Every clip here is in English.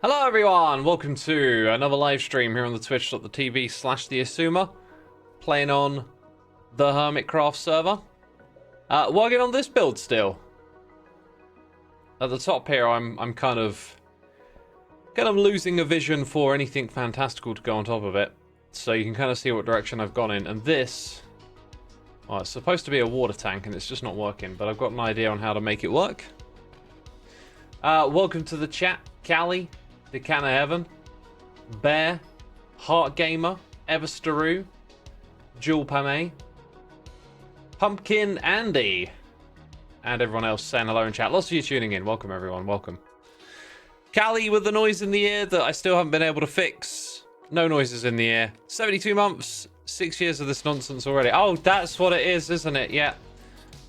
Hello everyone, welcome to another live stream here on the twitch.tv/the Xisuma, playing on the Hermitcraft server. Working on this build still. At the top here, I'm kind of losing a vision for anything fantastical to go on top of it, so you can kind of see what direction I've gone in. And this, well, it's supposed to be a water tank, and it's just not working. But I've got an idea on how to make it work. Welcome to the chat, Callie. The Can of Heaven, Bear, Heart Gamer, Everstaroo, Jewel Pame, Pumpkin Andy, and everyone else saying hello in chat. Lots of you tuning in. Welcome, everyone. Welcome. Callie with the noise in the ear that I still haven't been able to fix. No noises in the ear. 72 months, 6 years of this nonsense already. Oh, that's what it is, isn't it? Yeah.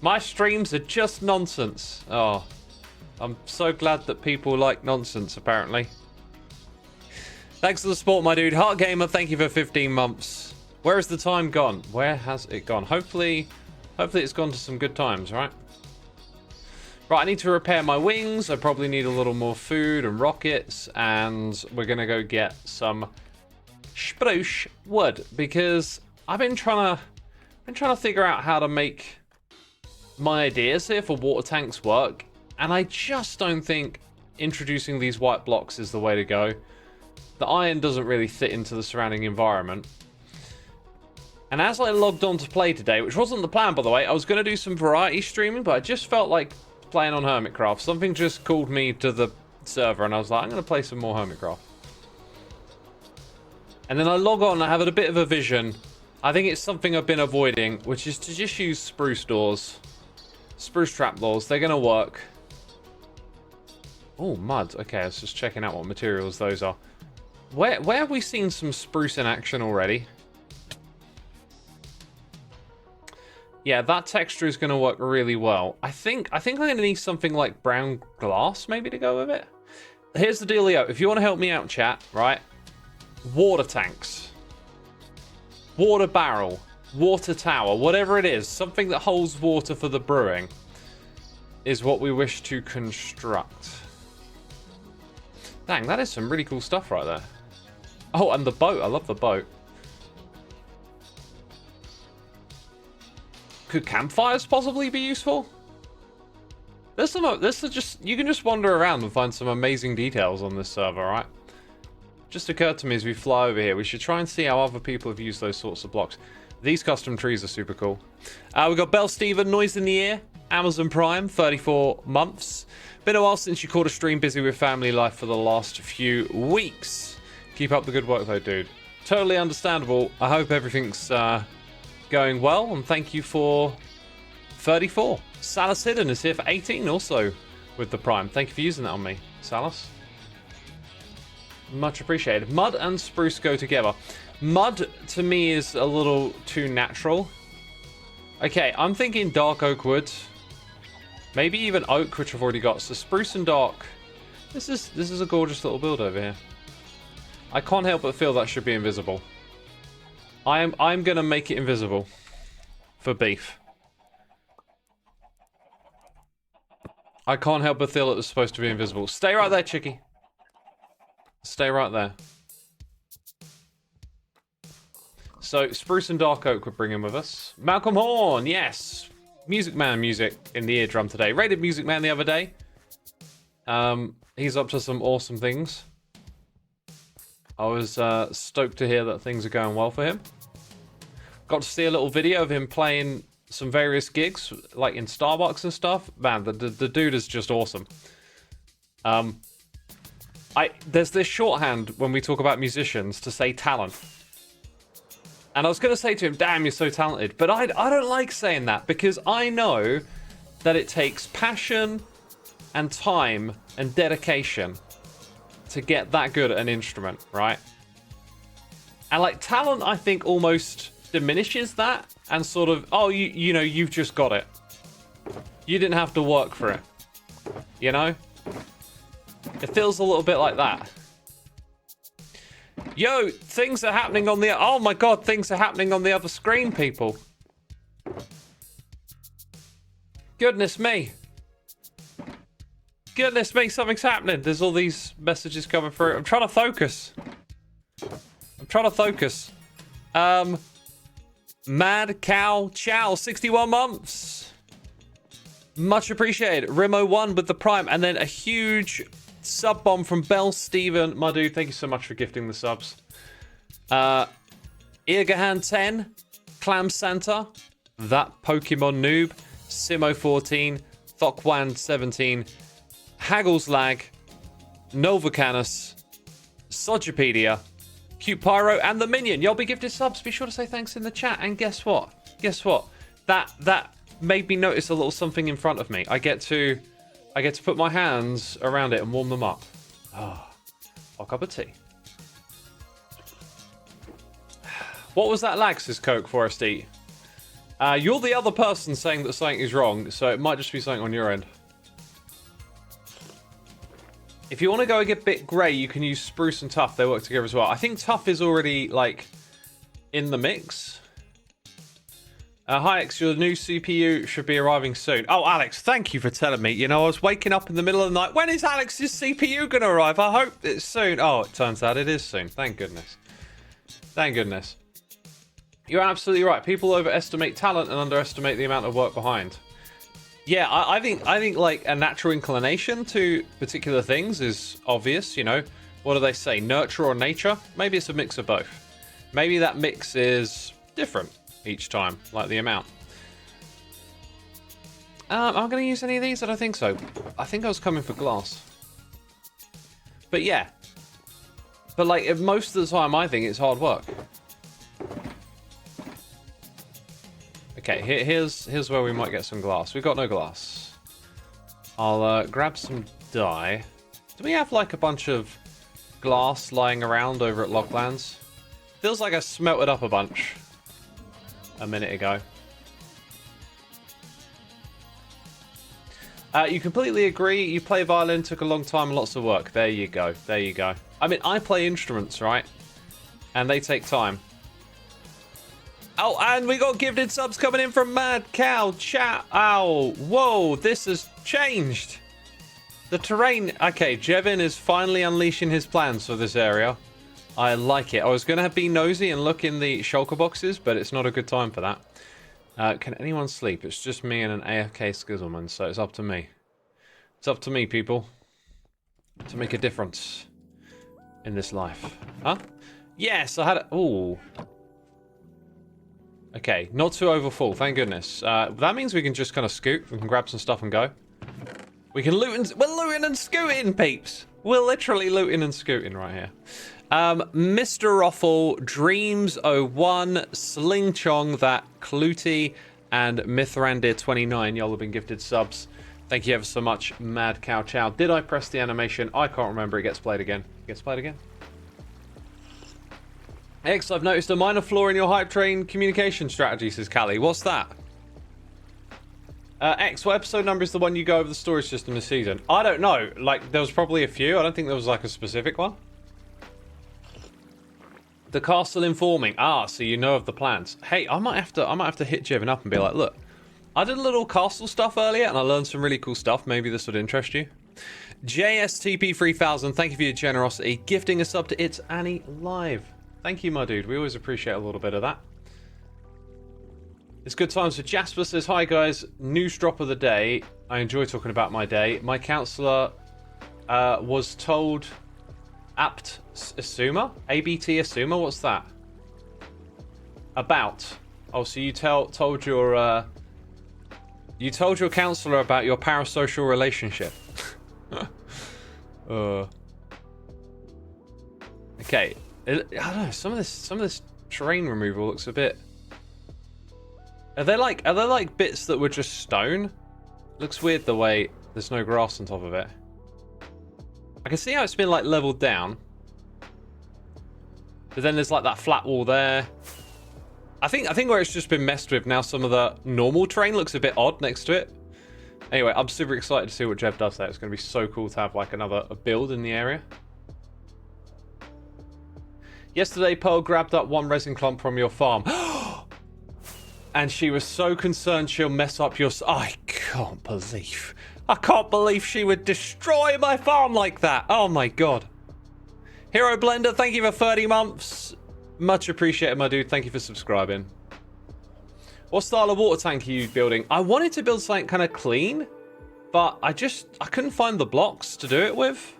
My streams are just nonsense. Oh, I'm so glad that people like nonsense, apparently. Thanks for the support, my dude. Heart Gamer, thank you for 15 months. Where has the time gone? Where has it gone? Hopefully it's gone to some good times, right? Right, I need to repair my wings. I probably need a little more food and rockets, and we're gonna go get some spruce wood because I've been trying to figure out how to make my ideas here for water tanks work, and I just don't think introducing these white blocks is the way to go. The iron doesn't really fit into the surrounding environment. And as I logged on to play today, which wasn't the plan, by the way, I was going to do some variety streaming, but I just felt like playing on Hermitcraft. Something just called me to the server, and I was like, I'm going to play some more Hermitcraft. And then I log on, I have a bit of a vision. I think it's something I've been avoiding, which is to just use spruce doors. Spruce trapdoors, they're going to work. Oh, mud. Okay, I was just checking out what materials those are. Where have we seen some spruce in action already? Yeah, that texture is going to work really well. I think I'm going to need something like brown glass maybe to go with it. Here's the dealio. If you want to help me out, chat, right? Water tanks. Water barrel. Water tower. Whatever it is. Something that holds water for the brewing is what we wish to construct. Dang, that is some really cool stuff right there. Oh, and the boat. I love the boat. Could campfires possibly be useful? This is just, you can just wander around and find some amazing details on this server, right? Just occurred to me as we fly over here, we should try and see how other people have used those sorts of blocks. These custom trees are super cool. We've got Bell Steven, Noise in the Ear, Amazon Prime, 34 months. Been a while since you caught a stream, busy with family life for the last few weeks. Keep up the good work though, dude. Totally understandable. I hope everything's going well, and thank you for 34. Salas Hidden is here for 18 also with the Prime. Thank you for using that on me, Salas. Much appreciated. Mud and spruce go together. Mud to me is a little too natural. Okay, I'm thinking dark oak wood. Maybe even oak, which I've already got. So spruce and dark. This is a gorgeous little build over here. I can't help but feel that should be invisible. I'm gonna make it invisible for beef. I can't help but feel it was supposed to be invisible. Stay right there, chickie. Stay right there. So spruce and dark oak we're bringing with us. Malcolm Horn, yes. Music Man music in the eardrum today. Rated Music Man the other day. He's up to some awesome things. I was stoked to hear that things are going well for him. Got to see a little video of him playing some various gigs, like in Starbucks and stuff. Man, the dude is just awesome. There's this shorthand when we talk about musicians to say talent. And I was going to say to him, damn, you're so talented. But I don't like saying that because I know that it takes passion and time and dedication to get that good at an instrument, right? And like talent, I think almost diminishes that and sort of, oh, you know, you've just got it. You didn't have to work for it. You know? It feels a little bit like that. Yo, things are happening on the... Oh my god, things are happening on the other screen, people. Goodness me. Goodness me, something's happening. There's all these messages coming through. I'm trying to focus. Mad Cow Chow, 61 months. Much appreciated. Rimo1 with the Prime. And then a huge sub bomb from Bell Steven. My dude, thank you so much for gifting the subs. Irgahan 10. Clam Santa. That Pokemon Noob. Simo 14. Thokwan 17. Haggles Lag. Novacanus. Sojopedia. Cute Pyro and the Minion. Y'all be gifted subs. Be sure to say thanks in the chat. And guess what? That made me notice a little something in front of me. I get to put my hands around it and warm them up. Ah, a cup of tea. What was that lag, says Coke Forest E? You're the other person saying that something is wrong, so it might just be something on your end. If you want to go a bit grey, you can use Spruce and Tough. They work together as well. I think Tough is already, like, in the mix. Hi, Alex. Your new CPU should be arriving soon. Oh, Alex, thank you for telling me. You know, I was waking up in the middle of the night. When is Alex's CPU going to arrive? I hope it's soon. Oh, it turns out it is soon. Thank goodness. Thank goodness. You're absolutely right. People overestimate talent and underestimate the amount of work behind. Yeah, I think like a natural inclination to particular things is obvious, you know. What do they say? Nurture or nature? Maybe it's a mix of both. Maybe that mix is different each time, like the amount. Am I going to use any of these? I don't think so. I think I was coming for glass. But yeah. But like most of the time, I think it's hard work. Okay, here's where we might get some glass. We've got no glass. I'll grab some dye. Do we have like a bunch of glass lying around over at Loglands? Feels like I smelted up a bunch a minute ago. You completely agree. You play violin, took a long time and lots of work. There you go. There you go. I mean, I play instruments, right? And they take time. Oh, and we got gifted subs coming in from Mad Cow Chat. Oh, whoa, this has changed. The terrain. Okay, Jevin is finally unleashing his plans for this area. I like it. I was going to be nosy and look in the shulker boxes, but it's not a good time for that. Can anyone sleep? It's just me and an AFK Skizzleman, so it's up to me. It's up to me, people, to make a difference in this life. Huh? Yes, I had a... Ooh. Okay, not too overfull, thank goodness. That means we can just kind of scoot. We can grab some stuff and go. We can loot and... We're looting and scooting, peeps. We're literally looting and scooting right here. Mr. Ruffle, Dreams01, Sling Chong, That, Cluty, and Mithrandir29. Y'all have been gifted subs. Thank you ever so much, Mad Cow Chow. Did I press the animation? I can't remember. It gets played again. It gets played again. X, I've noticed a minor flaw in your hype train communication strategy, says Callie. What's that? X, what episode number is the one you go over the storage system this season? I don't know. Like, there was probably a few. I don't think there was, like, a specific one. The castle informing. Ah, so you know of the plans. Hey, I might have to hit Jevin up and be like, look, I did a little castle stuff earlier, and I learned some really cool stuff. Maybe this would interest you. JSTP3000, thank you for your generosity. Gifting a sub to It's Annie Live. Thank you, my dude. We always appreciate a little bit of that. It's good times for Jasper says, hi, guys. News drop of the day. I enjoy talking about my day. My counsellor was told... Apt Xisuma? ABT Xisuma? What's that? About. Oh, so you told your counsellor about your parasocial relationship. Okay. I don't know. Some of this terrain removal looks a bit. Are there like bits that were just stone? Looks weird the way there's no grass on top of it. I can see how it's been like leveled down, but then there's like that flat wall there. I think where it's just been messed with now, some of the normal terrain looks a bit odd next to it. Anyway, I'm super excited to see what Jev does there. It's going to be so cool to have like a build in the area. Yesterday, Pearl grabbed up one resin clump from your farm. And she was so concerned she'll mess up your... I can't believe I can't believe she would destroy my farm like that. Oh my god. Hero Blender, thank you for 30 months. Much appreciated, my dude. Thank you for subscribing. What style of water tank are you building? I wanted to build something kind of clean, but I couldn't find the blocks to do it with.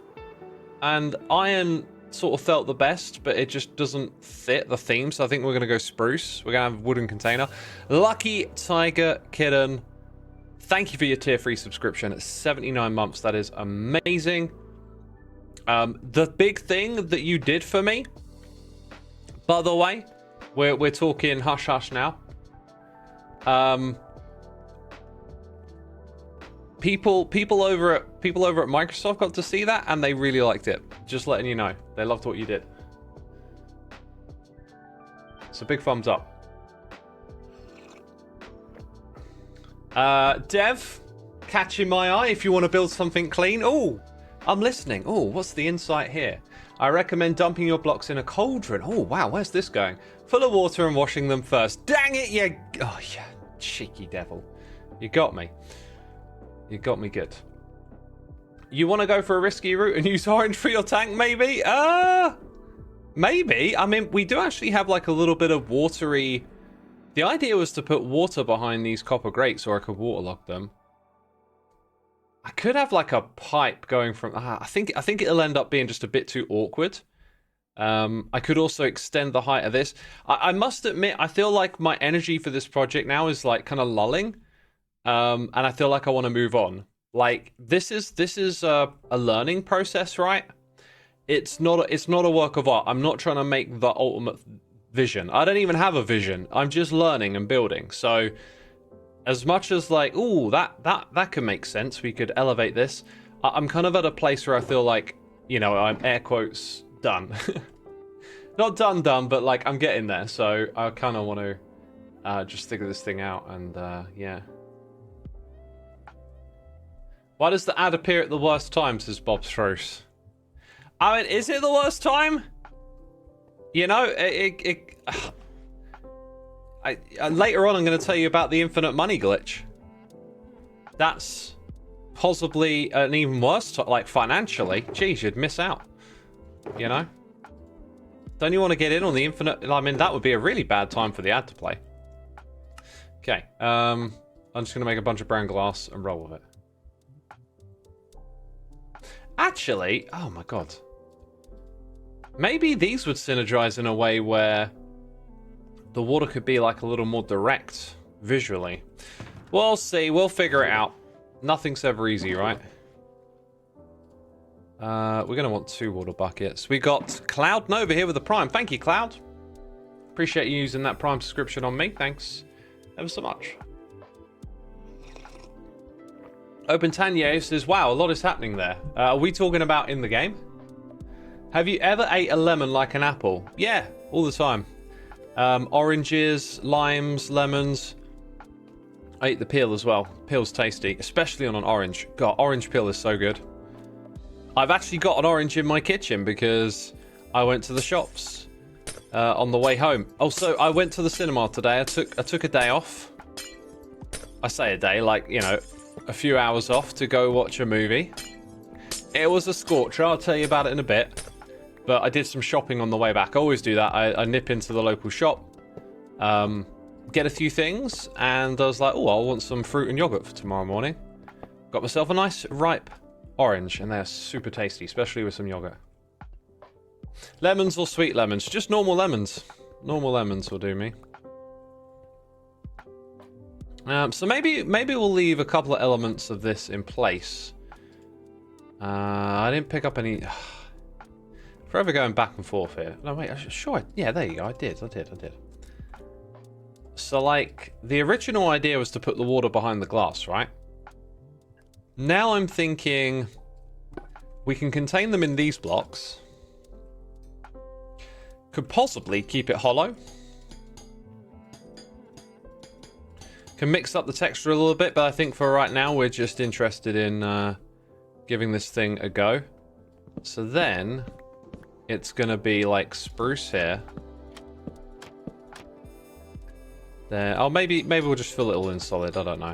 And iron sort of felt the best, but it just doesn't fit the theme, so I think we're going to go spruce. We're going to have a wooden container. Lucky Tiger Kitten, thank you for your tier 3 subscription at 79 months. That is amazing. The big thing that you did for me, by the way, we're talking hush hush now. People over at Microsoft got to see that and they really liked it. Just letting you know, they loved what you did. So big thumbs up. Dev, catching my eye. If you want to build something clean, oh, I'm listening. Oh, what's the insight here? I recommend dumping your blocks in a cauldron. Oh wow, where's this going? Full of water and washing them first. Dang it, you! Oh yeah, cheeky devil. You got me. You got me good. You want to go for a risky route and use orange for your tank, maybe? Maybe. I mean, we do actually have like a little bit of watery... The idea was to put water behind these copper grates, or I could waterlog them. I could have like a pipe going from... I think it'll end up being just a bit too awkward. I could also extend the height of this. I must admit, I feel like my energy for this project now is like kind of lulling. And I feel like I want to move on. Like this is a learning process, right? It's not a work of art. I'm not trying to make the ultimate vision. I don't even have a vision. I'm just learning and building. So as much as like, ooh, that could make sense. We could elevate this. I'm kind of at a place where I feel like, you know, I'm air quotes done. Not done, but like I'm getting there. So I kind of want to just figure this thing out and yeah. Why does the ad appear at the worst time, says Bob Throws. I mean, is it the worst time? You know, later on I'm going to tell you about the infinite money glitch. That's possibly an even worse, like financially. Geez, you'd miss out. You know? Don't you want to get in on the infinite? I mean, that would be a really bad time for the ad to play. Okay, I'm just going to make a bunch of brown glass and roll with it. Actually, oh my god. Maybe these would synergize in a way where the water could be like a little more direct visually. We'll see. We'll figure it out. Nothing's ever easy, right? We're going to want 2 water buckets. We got Cloud Nova here with the Prime. Thank you, Cloud. Appreciate you using that Prime subscription on me. Thanks ever so much. Open Tanya says, wow, a lot is happening there. Are we talking about in the game? Have you ever ate a lemon like an apple? Yeah, all the time. Oranges, limes, lemons. I eat the peel as well. Peel's tasty, especially on an orange. God, orange peel is so good. I've actually got an orange in my kitchen because I went to the shops on the way home. Also, I went to the cinema today. I took a day off. I say a day, like, you know, a few hours off to go watch a movie. It was a scorcher. I'll tell you about it in a bit. But I did some shopping on the way back. I always do that. I nip into the local shop, get a few things, and I was like, oh, I want some fruit and yogurt for tomorrow morning. Got myself a nice ripe orange, and they're super tasty, especially with some yogurt. Lemons or sweet lemons? Just normal lemons. Normal lemons will do me. So maybe we'll leave a couple of elements of this in place. I didn't pick up any... Forever going back and forth here. No, wait, sure. Yeah, there you go. I did. So, like, the original idea was to put the water behind the glass, right? Now I'm thinking we can contain them in these blocks. Could possibly keep it hollow. Can mix up the texture a little bit, but I think for right now we're just interested in giving this thing a go. So then it's gonna be like spruce here. There. Oh, maybe we'll just fill it all in solid. I don't know.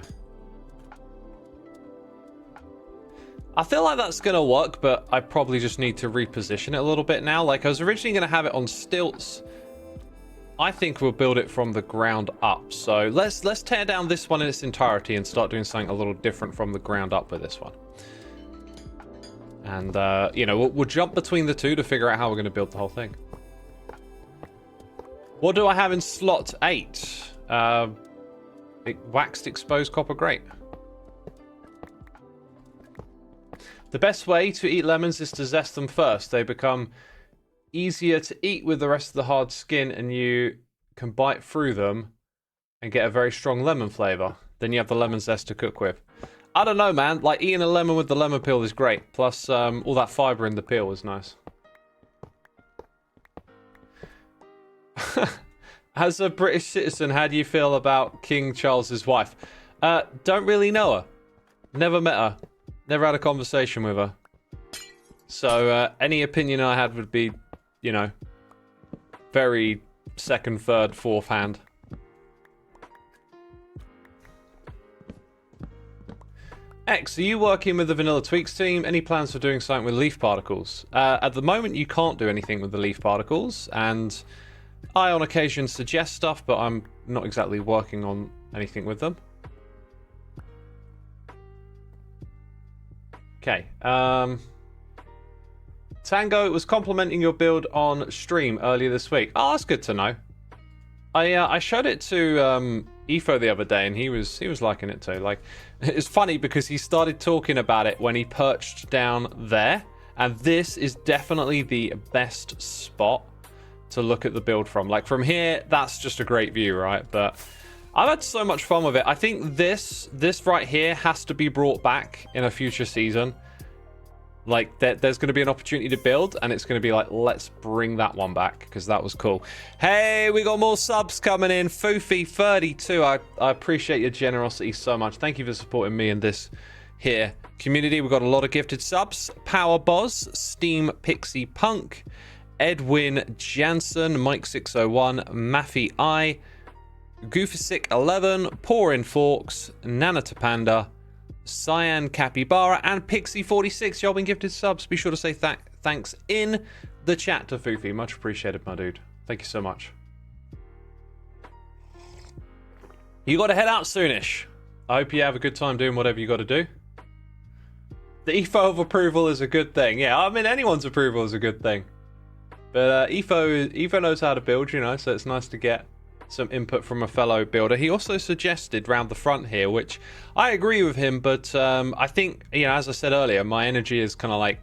I feel like that's going to work, but I probably just need to reposition it a little bit now. Like, I was originally going to have it on stilts. I think we'll build it from the ground up. So let's tear down this one in its entirety and start doing something a little different from the ground up with this one. And, you know, we'll jump between the two to figure out how we're going to build the whole thing. What do I have in slot 8? Waxed exposed copper grate. The best way to eat lemons is to zest them first. They become easier to eat with the rest of the hard skin, and you can bite through them and get a very strong lemon flavor. Then you have the lemon zest to cook with. I don't know, man. Like, eating a lemon with the lemon peel is great. Plus, all that fiber in the peel is nice. As a British citizen, how do you feel about King Charles's wife? Don't really know her. Never met her. Never had a conversation with her. So, any opinion I had would be, you know, very second, third, fourth hand. X, are you working with the Vanilla Tweaks team? Any plans for doing something with leaf particles? At the moment, you can't do anything with the leaf particles, and I on occasion suggest stuff, but I'm not exactly working on anything with them. Okay. Tango was complimenting your build on stream earlier this week. Oh, that's good to know. I showed it to Efo the other day, and he was liking it too. Like, it's funny because he started talking about it when he perched down there, and this is definitely the best spot to look at the build from. Like, from here, that's just a great view, right? But I've had so much fun with it. I think this right here has to be brought back in a future season. Like, there's going to be an opportunity to build, and it's going to be like, let's bring that one back, because that was cool. Hey, we got more subs coming in. Foofy32, I appreciate your generosity so much. Thank you for supporting me in this here community. We've got a lot of gifted subs. Power Boz, Steam Pixie Punk, Edwin Jansen, Mike601, Maffy I, Goofisick11, Pourin Forks, Nanatapanda, Cyan Capybara, and Pixie46. Y'all been gifted subs. Be sure to say thanks in the chat to Foofy. Much appreciated, my dude. Thank you so much. You got to head out soonish. I hope you have a good time doing whatever you got to do. The EFO of approval is a good thing. Yeah, I mean, anyone's approval is a good thing. But EFO knows how to build, you know, so it's nice to get some input from a fellow builder. He also suggested round the front here, which I agree with him, but I think, you know, as I said earlier, my energy is kind of like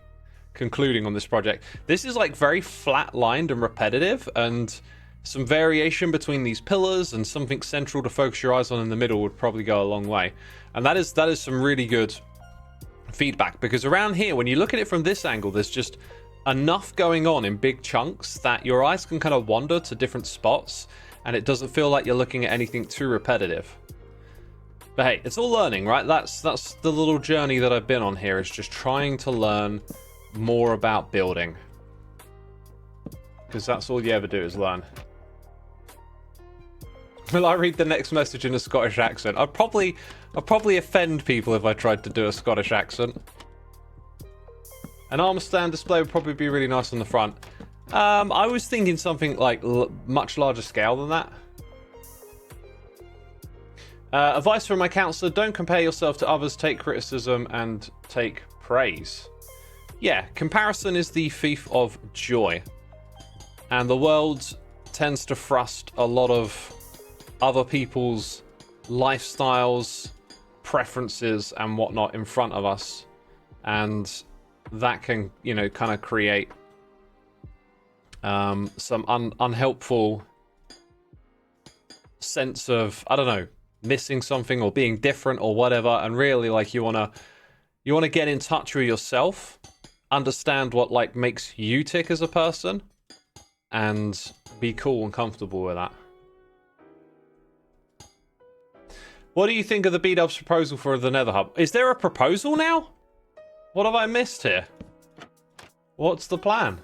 concluding on this project. This is like very flat-lined and repetitive, and some variation between these pillars and something central to focus your eyes on in the middle would probably go a long way. And that is some really good feedback, because around here, when you look at it from this angle, there's just enough going on in big chunks that your eyes can kind of wander to different spots, and it doesn't feel like you're looking at anything too repetitive. But hey, it's all learning, right? That's the little journey that I've been on here, is just trying to learn more about building. Because that's all you ever do is learn. Will I read the next message in a Scottish accent? I'd probably offend people if I tried to do a Scottish accent. An armor stand display would probably be really nice on the front. I was thinking something like much larger scale than that. Advice from my counselor: don't compare yourself to others, take criticism and take praise. Yeah, comparison is the thief of joy. And the world tends to thrust a lot of other people's lifestyles, preferences and whatnot in front of us. And that can, you know, kind of create some unhelpful sense of, I don't know, missing something or being different or whatever. And really, like, you want to get in touch with yourself, understand what like makes you tick as a person, and be cool and comfortable with that. What do you think of the B-Dub's proposal for the Nether Hub? Is there a proposal now? What have I missed here? What's the plan?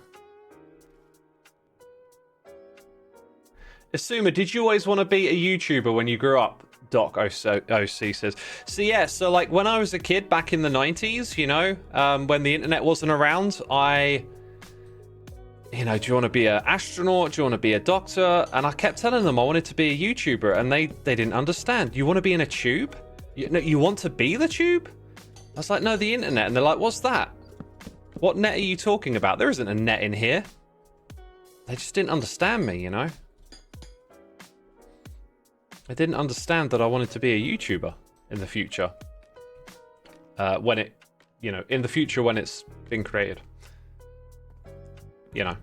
Xisuma, did you always want to be a YouTuber when you grew up? Doc OC says. So yeah, so like when I was a kid back in the 90s, you know, when the internet wasn't around, you know, do you want to be an astronaut? Do you want to be a doctor? And I kept telling them I wanted to be a YouTuber, and they didn't understand. You want to be in a tube? You want to be the tube? I was like, no, the internet. And they're like, what's that? What net are you talking about? There isn't a net in here. They just didn't understand me, you know? I didn't understand that I wanted to be a YouTuber in the future. When it, you know, in the future when it's been created. You know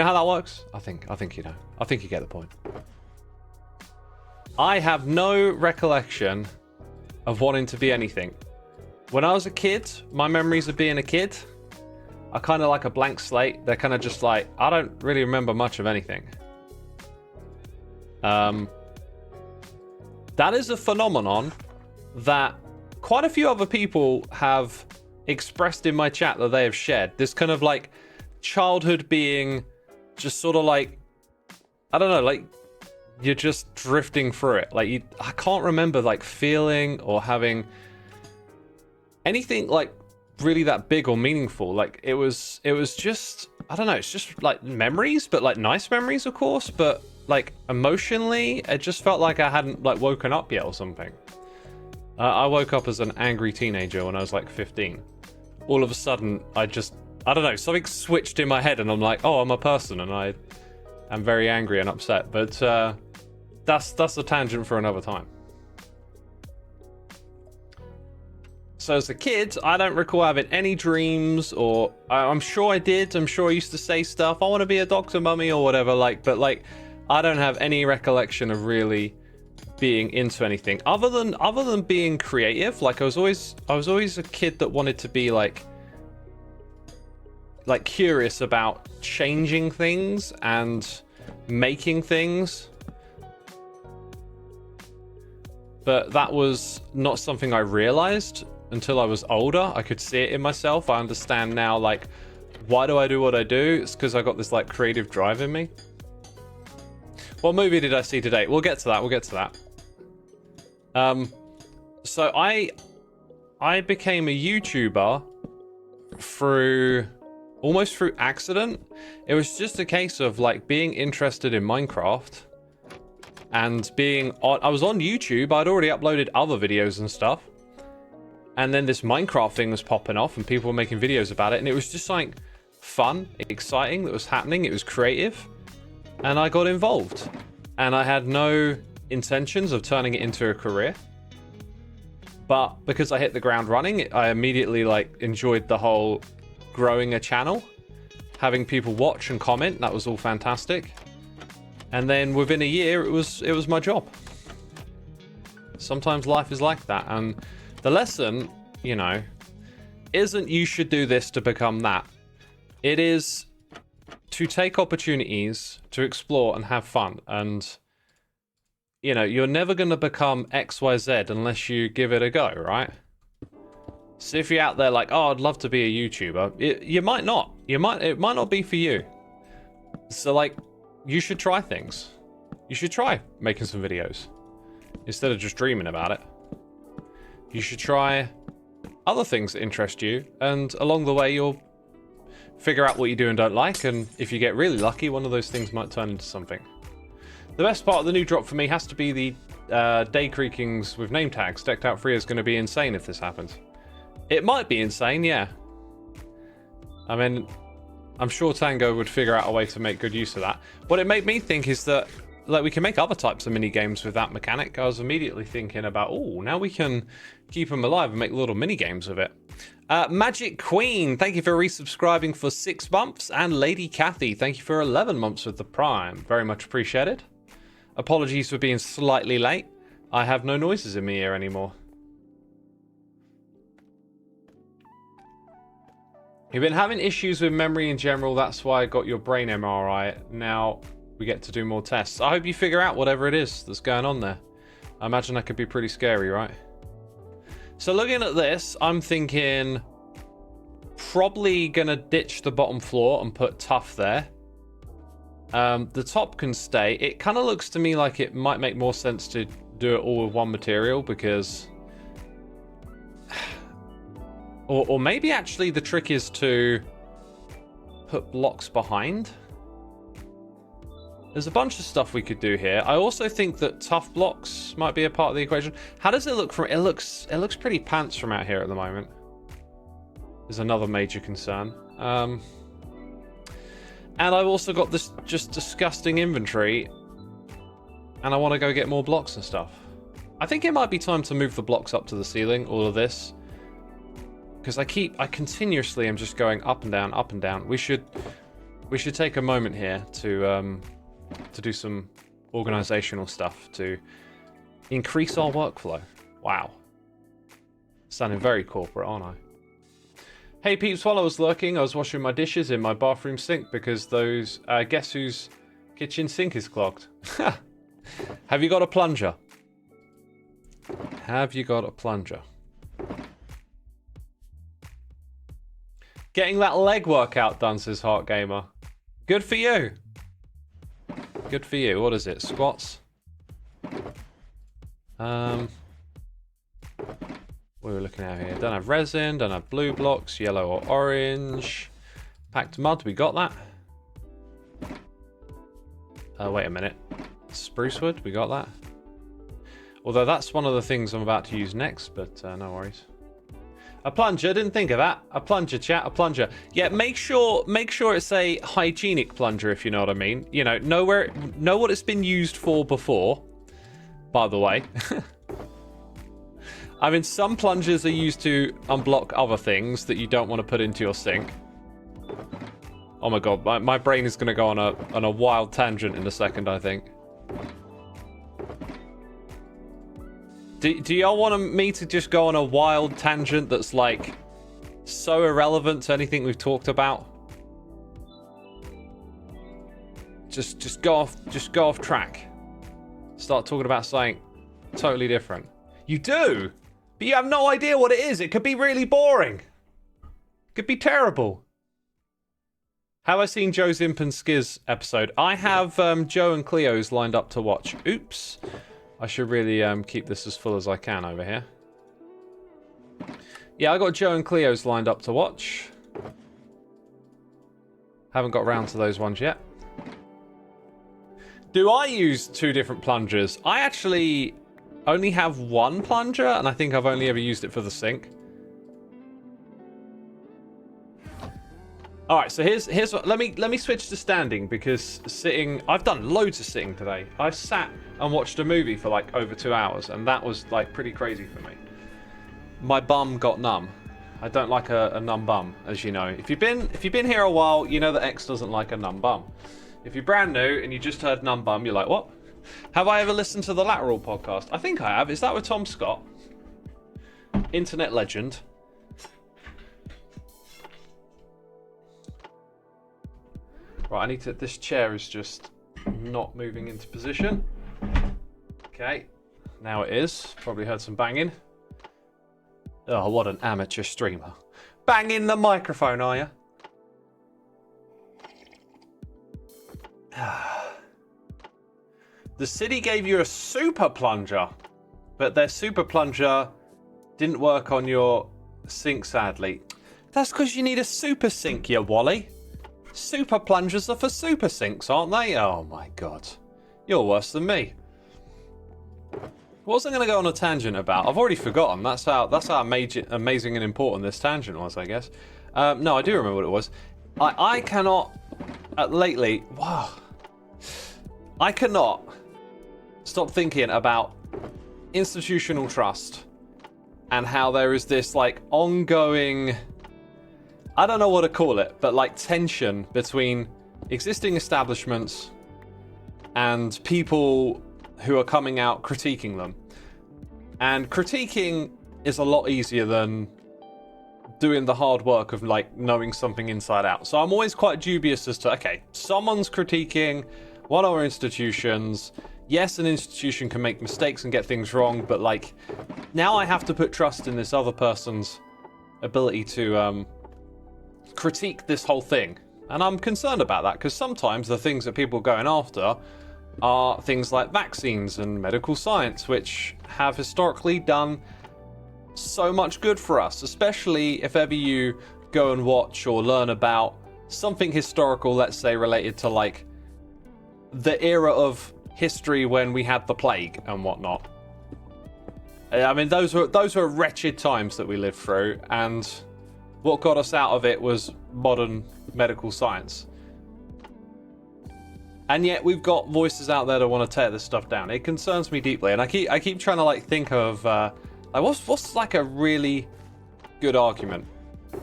how that works? I think you know. I think you get the point. I have no recollection of wanting to be anything. When I was a kid, my memories of being a kid are kind of like a blank slate. They're kind of just like, I don't really remember much of anything. That is a phenomenon that quite a few other people have expressed in my chat that they have shared. This kind of like childhood being just sort of like, I don't know, like you're just drifting through it. Like I can't remember like feeling or having anything like really that big or meaningful. Like it was just, I don't know, it's just like memories, but like nice memories, of course, but like emotionally it just felt like I hadn't like woken up yet or something. I woke up as an angry teenager when I was like 15. All of a sudden I don't know, something switched in my head and I'm like, oh, I'm a person and I am very angry and upset. But that's a tangent for another time. So as a kid, I don't recall having any dreams, or I'm sure I did. I'm sure I used to say stuff. I want to be a doctor, mummy, or whatever. Like, but like, I don't have any recollection of really being into anything other than being creative. Like I was always a kid that wanted to be like curious about changing things and making things. But that was not something I realized until I was older. I could see it in myself. I understand now, like, why do I do what I do? It's because I got this like creative drive in me. What movie did I see today? We'll get to that. So I became a YouTuber almost through accident. It was just a case of like being interested in Minecraft and I was on YouTube. I'd already uploaded other videos and stuff. And then this Minecraft thing was popping off and people were making videos about it. And it was just like fun, exciting that was happening. It was creative. And I got involved. And I had no intentions of turning it into a career. But because I hit the ground running, I immediately like enjoyed the whole growing a channel, having people watch and comment. That was all fantastic. And then within a year, it was my job. Sometimes life is like that. And the lesson, you know, isn't you should do this to become that. It is to take opportunities to explore and have fun. And, you know, you're never going to become XYZ unless you give it a go, right? So if you're out there like, oh, I'd love to be a YouTuber, you might not. It might not be for you. So like, you should try things. You should try making some videos instead of just dreaming about it. You should try other things that interest you, and along the way you'll figure out what you do and don't like, and if you get really lucky, one of those things might turn into something. The best part of the new drop for me has to be the day creakings with name tags. Decked Out Free is going to be insane if this happens. It might be insane, yeah. I mean, I'm sure Tango would figure out a way to make good use of that. What it made me think is that like we can make other types of mini games with that mechanic. I was immediately thinking about, oh, now we can keep them alive and make little mini games with it. Magic Queen, thank you for resubscribing for 6 months. And Lady Kathy, thank you for 11 months with the Prime. Very much appreciated. Apologies for being slightly late. I have no noises in my ear anymore. You've been having issues with memory in general. That's why I got your brain MRI. Now we get to do more tests. I hope you figure out whatever it is that's going on there. I imagine that could be pretty scary, right? So looking at this, I'm thinking probably gonna ditch the bottom floor and put tough there. The top can stay. It kind of looks to me like it might make more sense to do it all with one material because... Or maybe actually the trick is to put blocks behind. There's a bunch of stuff we could do here. I also think that tough blocks might be a part of the equation. How does it look from... It looks pretty pants from out here at the moment. Is another major concern. And I've also got this just disgusting inventory. And I want to go get more blocks and stuff. I think it might be time to move the blocks up to the ceiling, all of this. Because I continuously am just going up and down, up and down. We should take a moment here to do some organizational stuff to increase our workflow. Wow. Sounding very corporate, aren't I? Hey peeps, while I was lurking, I was washing my dishes in my bathroom sink because those... guess whose kitchen sink is clogged? Have you got a plunger? Have you got a plunger? Getting that leg workout done, says Heart Gamer. Good for you. Good for you. What is it? Squats? What are we looking at here? Don't have resin, don't have blue blocks, yellow or orange. Packed mud, we got that. Wait a minute. Spruce wood, we got that. Although that's one of the things I'm about to use next, but no worries. A plunger, didn't think of that. A plunger, chat, a plunger. Yeah, make sure it's a hygienic plunger, if you know what I mean. You know what it's been used for before, by the way. I mean, some plungers are used to unblock other things that you don't want to put into your sink. Oh my god, my brain is going to go on a wild tangent in a second, I think. Do y'all want me to just go on a wild tangent that's like so irrelevant to anything we've talked about? Just go off track. Start talking about something totally different. You do, but you have no idea what it is. It could be really boring. It could be terrible. Have I seen Joe's Imp and Skiz episode? I have Joe and Cleo's lined up to watch. Oops. I should really keep this as full as I can over here. Yeah, I got Joe and Cleo's lined up to watch. Haven't got around to those ones yet. Do I use two different plungers? I actually only have one plunger, and I think I've only ever used it for the sink. All right, so here's what, let me switch to standing because sitting, I've done loads of sitting today. I sat and watched a movie for like over 2 hours, and that was like pretty crazy for me. My bum got numb. I don't like a numb bum, as you know. If you've been here a while, you know that X doesn't like a numb bum. If you're brand new and you just heard numb bum, you're like, what? Have I ever listened to the Lateral podcast? I think I have. Is that with Tom Scott? Internet legend. Right, I need to... This chair is just not moving into position. Okay, now it is. Probably heard some banging. Oh, what an amateur streamer. Banging the microphone, are you? The city gave you a super plunger, but their super plunger didn't work on your sink, sadly. That's because you need a super sink, you Wally. Super plungers are for super sinks, aren't they? Oh my god. You're worse than me. What was I going to go on a tangent about? I've already forgotten. That's how amazing and important this tangent was, I guess. No, I do remember what it was. I cannot... lately... Wow. I cannot stop thinking about institutional trust and how there is this, like, ongoing... I don't know what to call it, but like tension between existing establishments and people who are coming out critiquing them. And critiquing is a lot easier than doing the hard work of like knowing something inside out. So I'm always quite dubious as to, okay, someone's critiquing one of our institutions. Yes, an institution can make mistakes and get things wrong, but like now I have to put trust in this other person's ability to critique this whole thing. And I'm concerned about that because sometimes the things that people are going after are things like vaccines and medical science, which have historically done so much good for us, especially if ever you go and watch or learn about something historical, let's say related to like the era of history when we had the plague and whatnot. I mean, those were wretched times that we lived through, and what got us out of it was modern medical science. And yet we've got voices out there that want to tear this stuff down. It concerns me deeply, and I keep trying to like think of like what's like a really good argument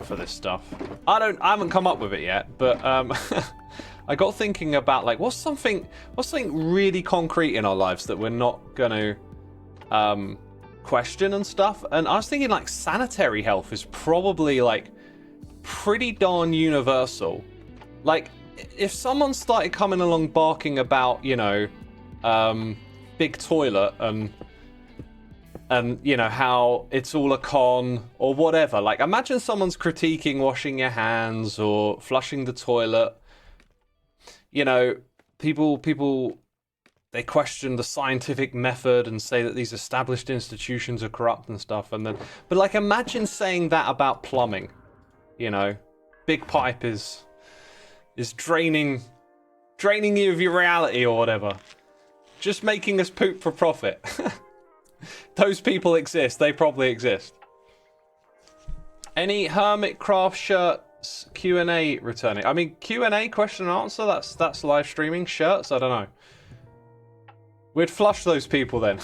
for this stuff. I haven't come up with it yet, but I got thinking about like what's something really concrete in our lives that we're not going to question and stuff. And I was thinking like sanitary health is probably like pretty darn universal. Like if someone started coming along barking about, you know, big toilet and you know how it's all a con or whatever, like imagine someone's critiquing washing your hands or flushing the toilet. You know, people they question the scientific method and say that these established institutions are corrupt and stuff, and then but like imagine saying that about plumbing. You know, big pipe is draining you of your reality or whatever, just making us poop for profit. Those people exist. They probably exist. Any Hermitcraft shirts Q&A returning? I mean, Q&A, question and answer, that's live streaming. Shirts, I don't know. We'd flush those people then.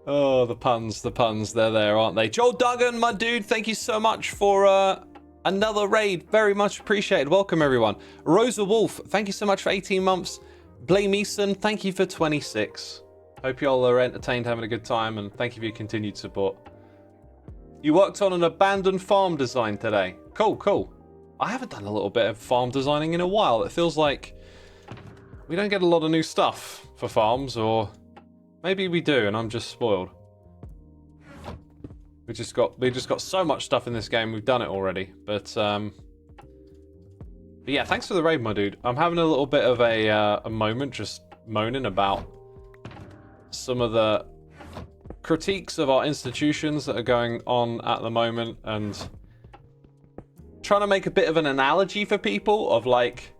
Oh, the puns, they're there, aren't they? Joel Duggan, my dude, thank you so much for another raid. Very much appreciated. Welcome, everyone. Rosa Wolf, thank you so much for 18 months. Blame Eason, thank you for 26. Hope you all are entertained, having a good time, and thank you for your continued support. You worked on an abandoned farm design today. Cool. I haven't done a little bit of farm designing in a while. It feels like we don't get a lot of new stuff for farms, or maybe we do and I'm just spoiled. We just got so much stuff in this game, we've done it already. But yeah, thanks for the raid, my dude. I'm having a little bit of a moment just moaning about some of the critiques of our institutions that are going on at the moment, and trying to make a bit of an analogy for people of like,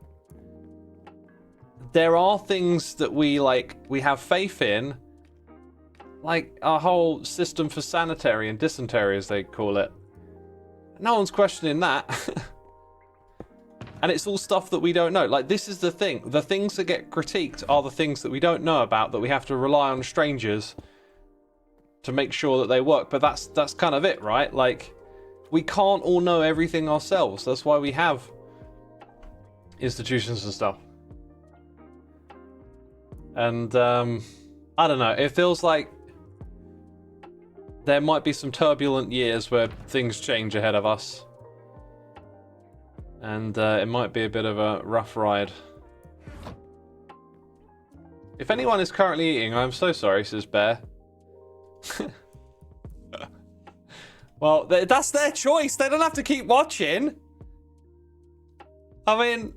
there are things that we have faith in, like our whole system for sanitary and dysentery, as they call it. No one's questioning that. And it's all stuff that we don't know. Like, this is the thing. The things that get critiqued are the things that we don't know about, that we have to rely on strangers to make sure that they work. But that's kind of it, right? Like, we can't all know everything ourselves. That's why we have institutions and stuff. And I don't know. It feels like there might be some turbulent years where things change ahead of us. And it might be a bit of a rough ride. If anyone is currently eating, I'm so sorry, says Bear. Well, that's their choice. They don't have to keep watching. I mean,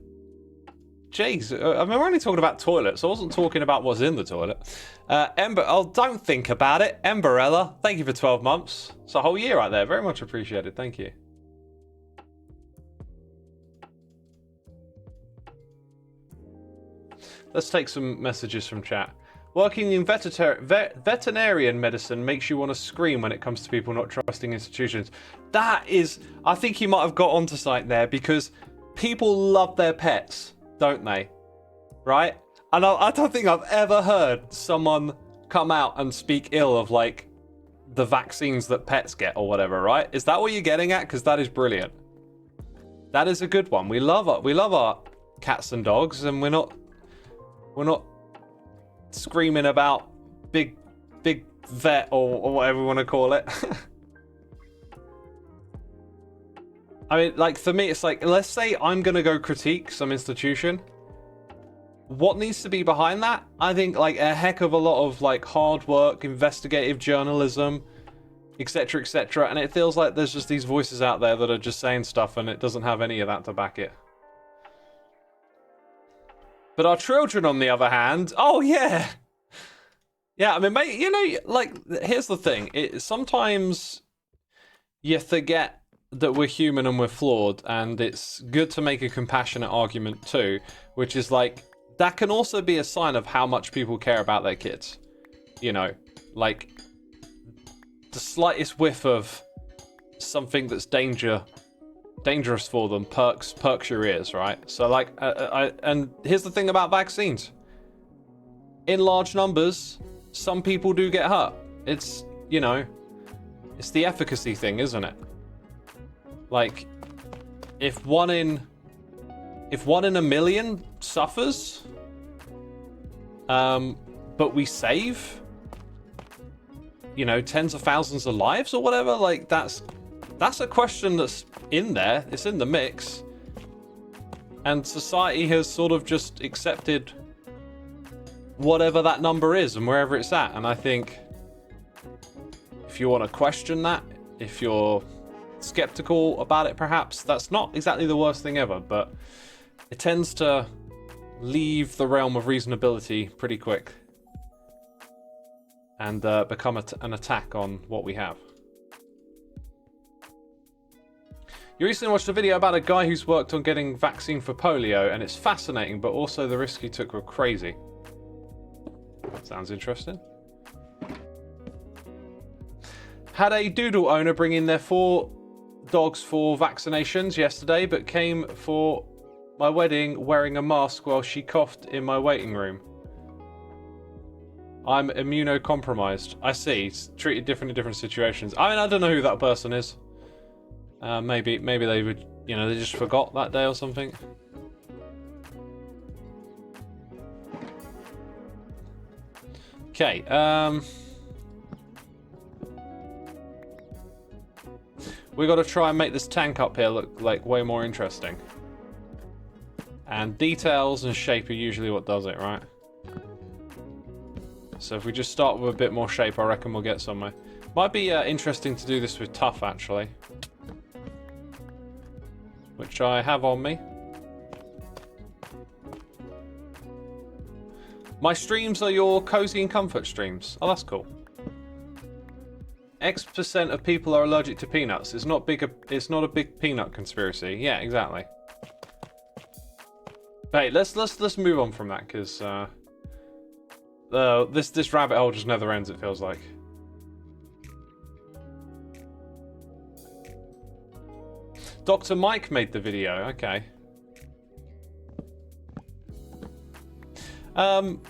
jeez. I mean, we're only talking about toilets. I wasn't talking about what's in the toilet. Ember, oh, don't think about it. Emberella, thank you for 12 months. It's a whole year right there. Very much appreciated. Thank you. Let's take some messages from chat. Working in veterinarian medicine makes you want to scream when it comes to people not trusting institutions. That is, I think you might have got onto something there, because people love their pets, don't they? Right? And I don't think I've ever heard someone come out and speak ill of, like, the vaccines that pets get or whatever, right? Is that what you're getting at? Because that is brilliant. That is a good one. We love our cats and dogs, and we're not screaming about big vet or whatever we want to call it. I mean, like, for me, it's like, let's say I'm going to go critique some institution. What needs to be behind that? I think, like, a heck of a lot of, like, hard work, investigative journalism, etc., etc. And it feels like there's just these voices out there that are just saying stuff, and it doesn't have any of that to back it. But our children, on the other hand, oh yeah. Yeah, I mean, mate, you know, like, here's the thing. Sometimes you forget that we're human and we're flawed, and it's good to make a compassionate argument too, which is like, that can also be a sign of how much people care about their kids. You know, like, the slightest whiff of something that's dangerous for them perks your ears, right? So like, and here's the thing about vaccines. In large numbers, some people do get hurt. It's, you know, it's the efficacy thing, isn't it? Like, if one in a million suffers, but we save, you know, tens of thousands of lives or whatever, like, that's a question that's in there. It's in the mix. And society has sort of just accepted whatever that number is and wherever it's at. And I think if you want to question that, if you're skeptical about it, perhaps, that's not exactly the worst thing ever, but it tends to leave the realm of reasonability pretty quick and become an attack on what we have. You recently watched a video about a guy who's worked on getting vaccine for polio, and it's fascinating, but also the risk he took were crazy. Sounds interesting. Had a doodle owner bring in their 4 dogs for vaccinations yesterday, but came for my wedding wearing a mask while she coughed in my waiting room. I'm immunocompromised. I see. It's treated different in different situations. I mean, I don't know who that person is. Maybe they would, you know, they just forgot that day or something. Okay, we got to try and make this tank up here look like way more interesting. And details and shape are usually what does it, right? So if we just start with a bit more shape, I reckon we'll get somewhere. Might be interesting to do this with tough, actually. Which I have on me. My streams are your cozy and comfort streams. Oh, that's cool. X% of people are allergic to peanuts. It's not a big peanut conspiracy. Yeah, exactly. But hey, let's move on from that, because this rabbit hole just never ends, it feels like. Dr. Mike made the video, okay.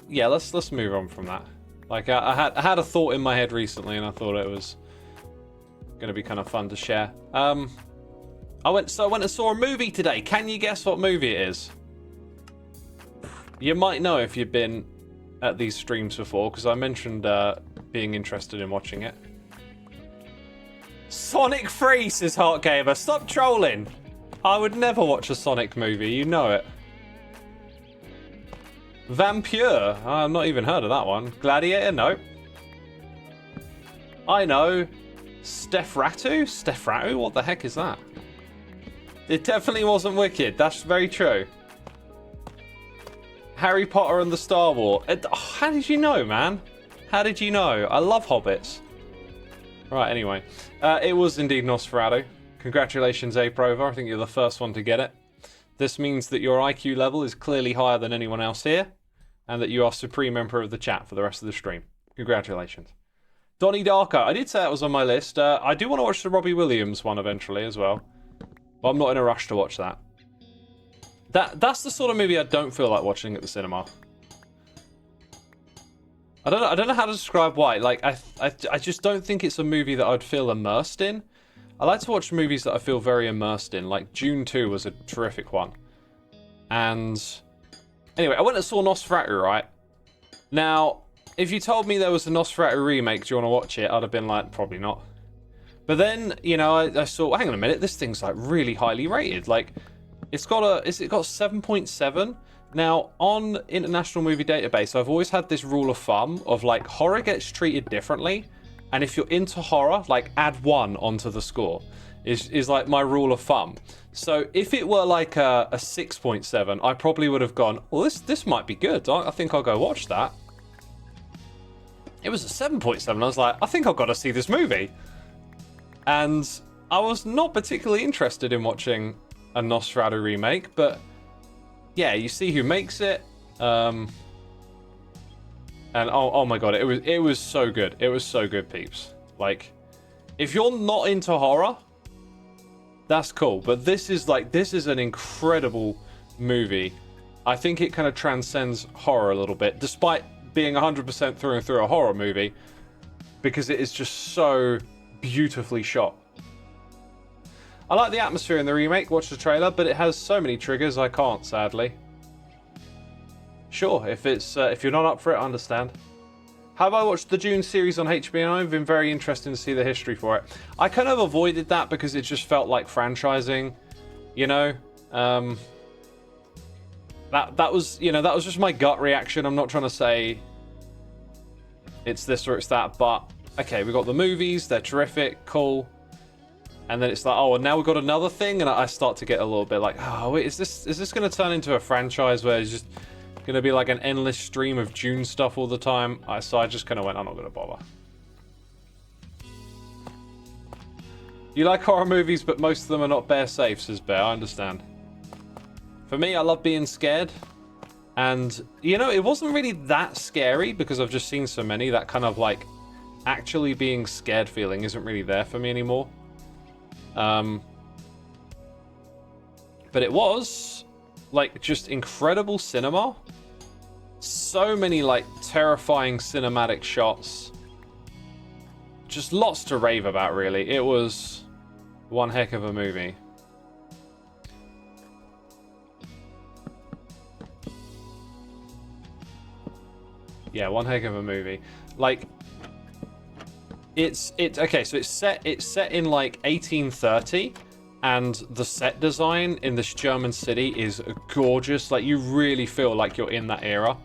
Yeah, let's move on from that. Like, I had a thought in my head recently, and I thought it was gonna be kind of fun to share. I went and saw a movie today. Can you guess what movie it is? You might know if you've been at these streams before, because I mentioned being interested in watching it. Sonic 3, says Heart Gamer. Stop trolling. I would never watch a Sonic movie, you know it. Vampire. I've not even heard of that one. Gladiator, no. I know. Stefratu? Stefratu? What the heck is that? It definitely wasn't Wicked. That's very true. Harry Potter and the Star Wars. How did you know, man? How did you know? I love Hobbits. Right, anyway. It was indeed Nosferatu. Congratulations, Aprova. I think you're the first one to get it. This means that your IQ level is clearly higher than anyone else here, and that you are supreme member of the chat for the rest of the stream. Congratulations. Donnie Darko. I did say that was on my list. I do want to watch the Robbie Williams one eventually as well, but I'm not in a rush to watch that. That's the sort of movie I don't feel like watching at the cinema. I don't know how to describe why. Like, I just don't think it's a movie that I'd feel immersed in. I like to watch movies that I feel very immersed in. Like, Dune 2 was a terrific one. And anyway, I went and saw Nosferatu, right? Now, if you told me there was a Nosferatu remake, do you want to watch it? I'd have been like, probably not. But then, you know, I saw, hang on a minute, this thing's like really highly rated. Like, it got 7.7. Now, on International Movie Database, I've always had this rule of thumb of, like, horror gets treated differently And if you're into horror, like add 1 onto the score is like my rule of thumb. So if it were like a 6.7, I probably would have gone, well, this might be good. I think I'll go watch that. It was a 7.7. I was like, I think I've got to see this movie. And I was not particularly interested in watching a Nosferatu remake, but yeah, you see who makes it. And oh my god, it was so good. It was so good, peeps. Like, if you're not into horror, that's cool. But this is an incredible movie. I think it kind of transcends horror a little bit, despite being 100% through and through a horror movie, because it is just so beautifully shot. I like the atmosphere in the remake, watch the trailer, but it has so many triggers I can't, sadly. Sure, if you're not up for it, I understand. Have I watched the Dune series on HBO? I've been very interested to see the history for it. I kind of avoided that because it just felt like franchising, you know? That was just my gut reaction. I'm not trying to say it's this or it's that, but okay, we got the movies, they're terrific, cool. And then it's like, oh, and now we've got another thing, and I start to get a little bit like, oh, wait, is this going to turn into a franchise where it's just going to be like an endless stream of Dune stuff all the time? So I just kind of went, I'm not going to bother. You like horror movies, but most of them are not bear safe, says Bear. I understand. For me, I love being scared. And, you know, it wasn't really that scary because I've just seen so many. That kind of like actually being scared feeling isn't really there for me anymore. But it was like just incredible cinema. So many like terrifying cinematic shots. Just lots to rave about, really. It was one heck of a movie. Yeah, one heck of a movie. Like, it's okay. So it's set in like 1830, and the set design in this German city is gorgeous. Like, you really feel like you're in that era.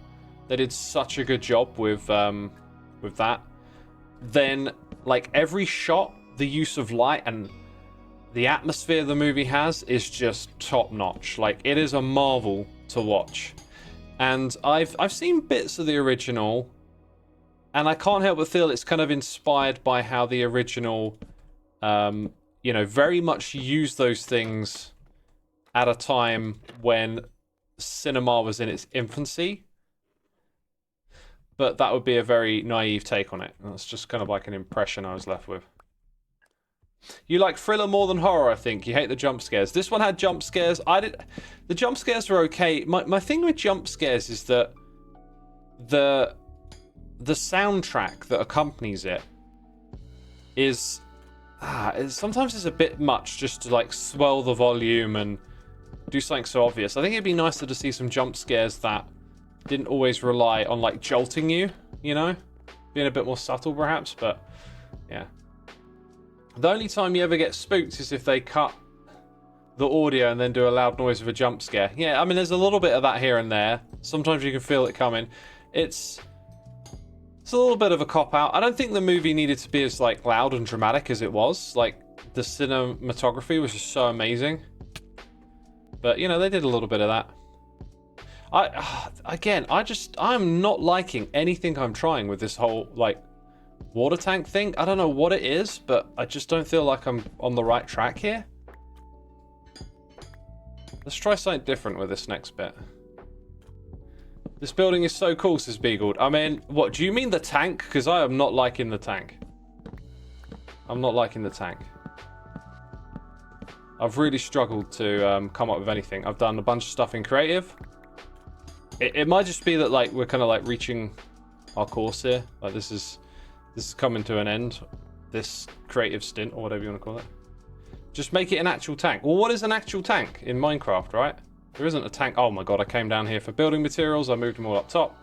They did such a good job with that. Then, like, every shot, the use of light and the atmosphere the movie has is just top notch. Like, it is a marvel to watch. And I've seen bits of the original, and I can't help but feel it's kind of inspired by how the original, you know, very much used those things at a time when cinema was in its infancy. But that would be a very naive take on it. That's just kind of like an impression I was left with. You like thriller more than horror, I think. You hate the jump scares. This one had jump scares. The jump scares were okay. My thing with jump scares is that the soundtrack that accompanies it is sometimes it's a bit much just to like swell the volume and do something so obvious. I think it'd be nicer to see some jump scares that didn't always rely on like jolting you, you know, being a bit more subtle perhaps. But yeah. The only time you ever get spooked is if they cut the audio and then do a loud noise of a jump scare. Yeah, I mean, there's a little bit of that here and there. Sometimes you can feel it coming. It's a little bit of a cop-out. I don't think the movie needed to be as, like, loud and dramatic as it was. Like, the cinematography was just so amazing. But, you know, they did a little bit of that. I'm not liking anything I'm trying with this whole, like, water tank thing. I don't know what it is, but I just don't feel like I'm on the right track here. Let's try something different with this next bit. This building is so cool, says Beagled. I mean, what, do you mean the tank? Because I am not liking the tank. I'm not liking the tank. I've really struggled to come up with anything. I've done a bunch of stuff in creative. It might just be that, like, we're kind of like reaching our course here. Like, this is coming to an end, this creative stint, or whatever you want to call it. Just make it an actual tank. Well, what is an actual tank in Minecraft, right? There isn't a tank. Oh my god, I came down here for building materials. I moved them all up top.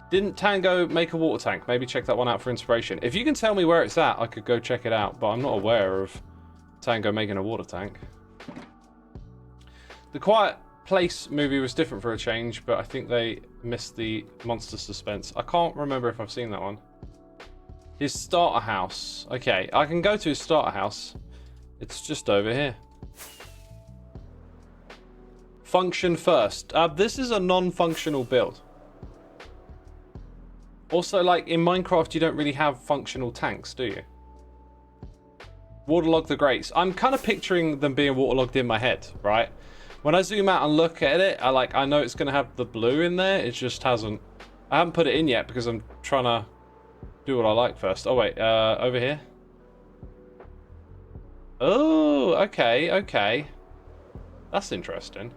Didn't Tango make a water tank? Maybe check that one out for inspiration. If you can tell me where it's at, I could go check it out, but I'm not aware of Tango making a water tank. The Quiet Place movie was different for a change, but I think they missed the monster suspense. I can't remember if I've seen that one. His starter house. Okay, I can go to his starter house. It's just over here. Function first. This is a non-functional build. Also, like, in Minecraft, you don't really have functional tanks, do you? Waterlog the grates. I'm kind of picturing them being waterlogged in my head, right? When I zoom out and look at it, I know it's going to have the blue in there. It just hasn't. I haven't put it in yet because I'm trying to do what I like first. Oh, wait. Over here. Oh, okay, okay. That's interesting.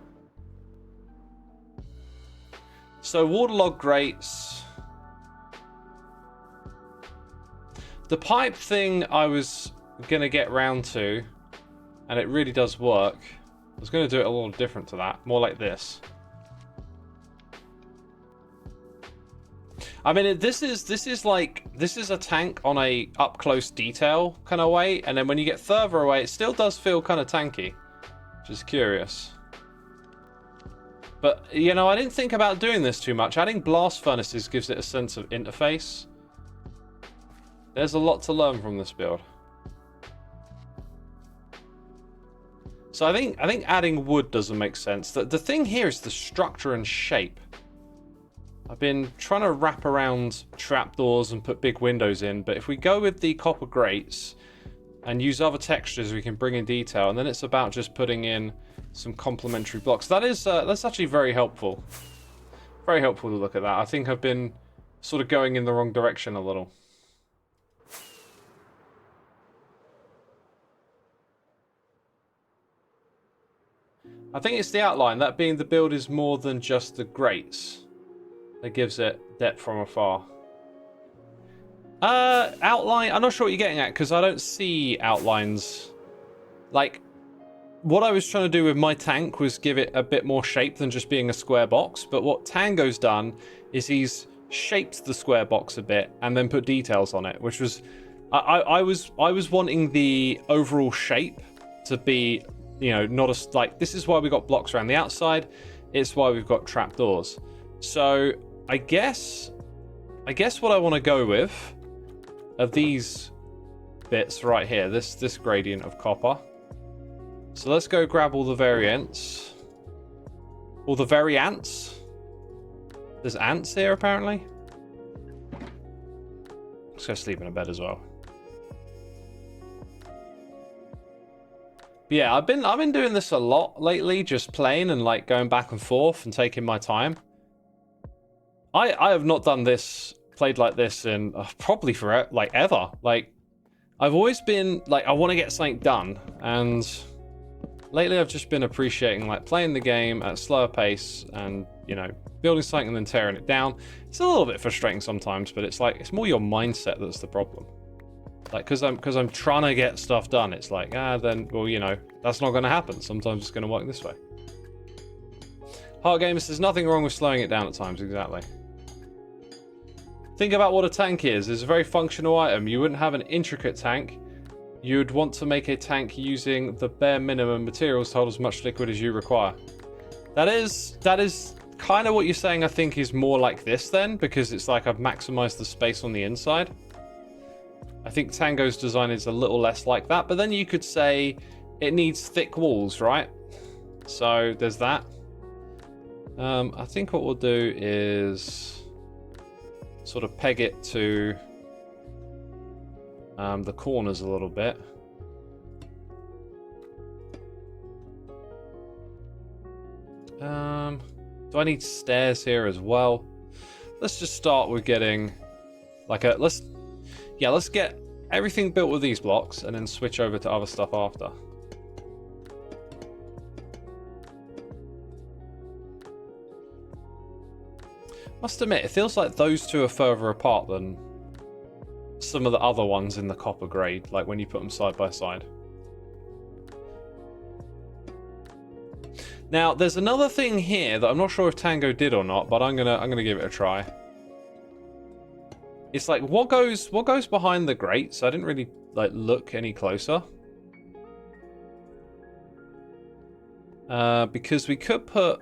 So, waterlog grates. The pipe thing I was going to get round to, and it really does work. I was going to do it a little different to that. More like this. I mean, this is a tank on a up close detail kind of way, and then when you get further away, it still does feel kind of tanky, which is curious. But you know, I didn't think about doing this too much. Adding blast furnaces gives it a sense of interface. There's a lot to learn from this build. So I think adding wood doesn't make sense. The thing here is the structure and shape. I've been trying to wrap around trapdoors and put big windows in, but if we go with the copper grates and use other textures, we can bring in detail, and then it's about just putting in some complementary blocks. That's actually very helpful. Very helpful to look at that. I think I've been sort of going in the wrong direction a little. I think it's the outline. That being the build is more than just the grates. That gives it depth from afar. Outline. I'm not sure what you're getting at because I don't see outlines. Like, what I was trying to do with my tank was give it a bit more shape than just being a square box. But what Tango's done is he's shaped the square box a bit and then put details on it, which was I was wanting the overall shape to be, you know, not a like. This is why we got blocks around the outside. It's why we've got trapdoors. So I guess what I want to go with are these bits right here. This gradient of copper. So let's go grab all the variants. All the variants. There's ants here apparently. Let's go sleep in a bed as well. But yeah, I've been doing this a lot lately, just playing and like going back and forth and taking my time. I have not done this, played like this in probably for like ever. Like, I've always been like, I want to get something done, and lately I've just been appreciating like playing the game at a slower pace and, you know, building something and then tearing it down. It's a little bit frustrating sometimes, but it's like, it's more your mindset that's the problem. Like, because I'm trying to get stuff done, it's like, then, well, you know, that's not going to happen. Sometimes it's going to work this way. Heart Gamers, there's nothing wrong with slowing it down at times, exactly. Think about what a tank is. It's a very functional item. You wouldn't have an intricate tank. You'd want to make a tank using the bare minimum materials to hold as much liquid as you require. That is kind of what you're saying, I think, is more like this then, because it's like I've maximized the space on the inside. I think Tango's design is a little less like that, but then you could say it needs thick walls, right? So there's that. I think what we'll do is sort of peg it to the corners a little bit. Do I need stairs here as well? Let's just start with getting like a let's get everything built with these blocks and then switch over to other stuff after. Must admit, it feels like those two are further apart than some of the other ones in the copper grade, like when you put them side by side. Now, there's another thing here that I'm not sure if Tango did or not, but I'm gonna give it a try. It's like what goes behind the grates. I didn't really like look any closer. Because we could put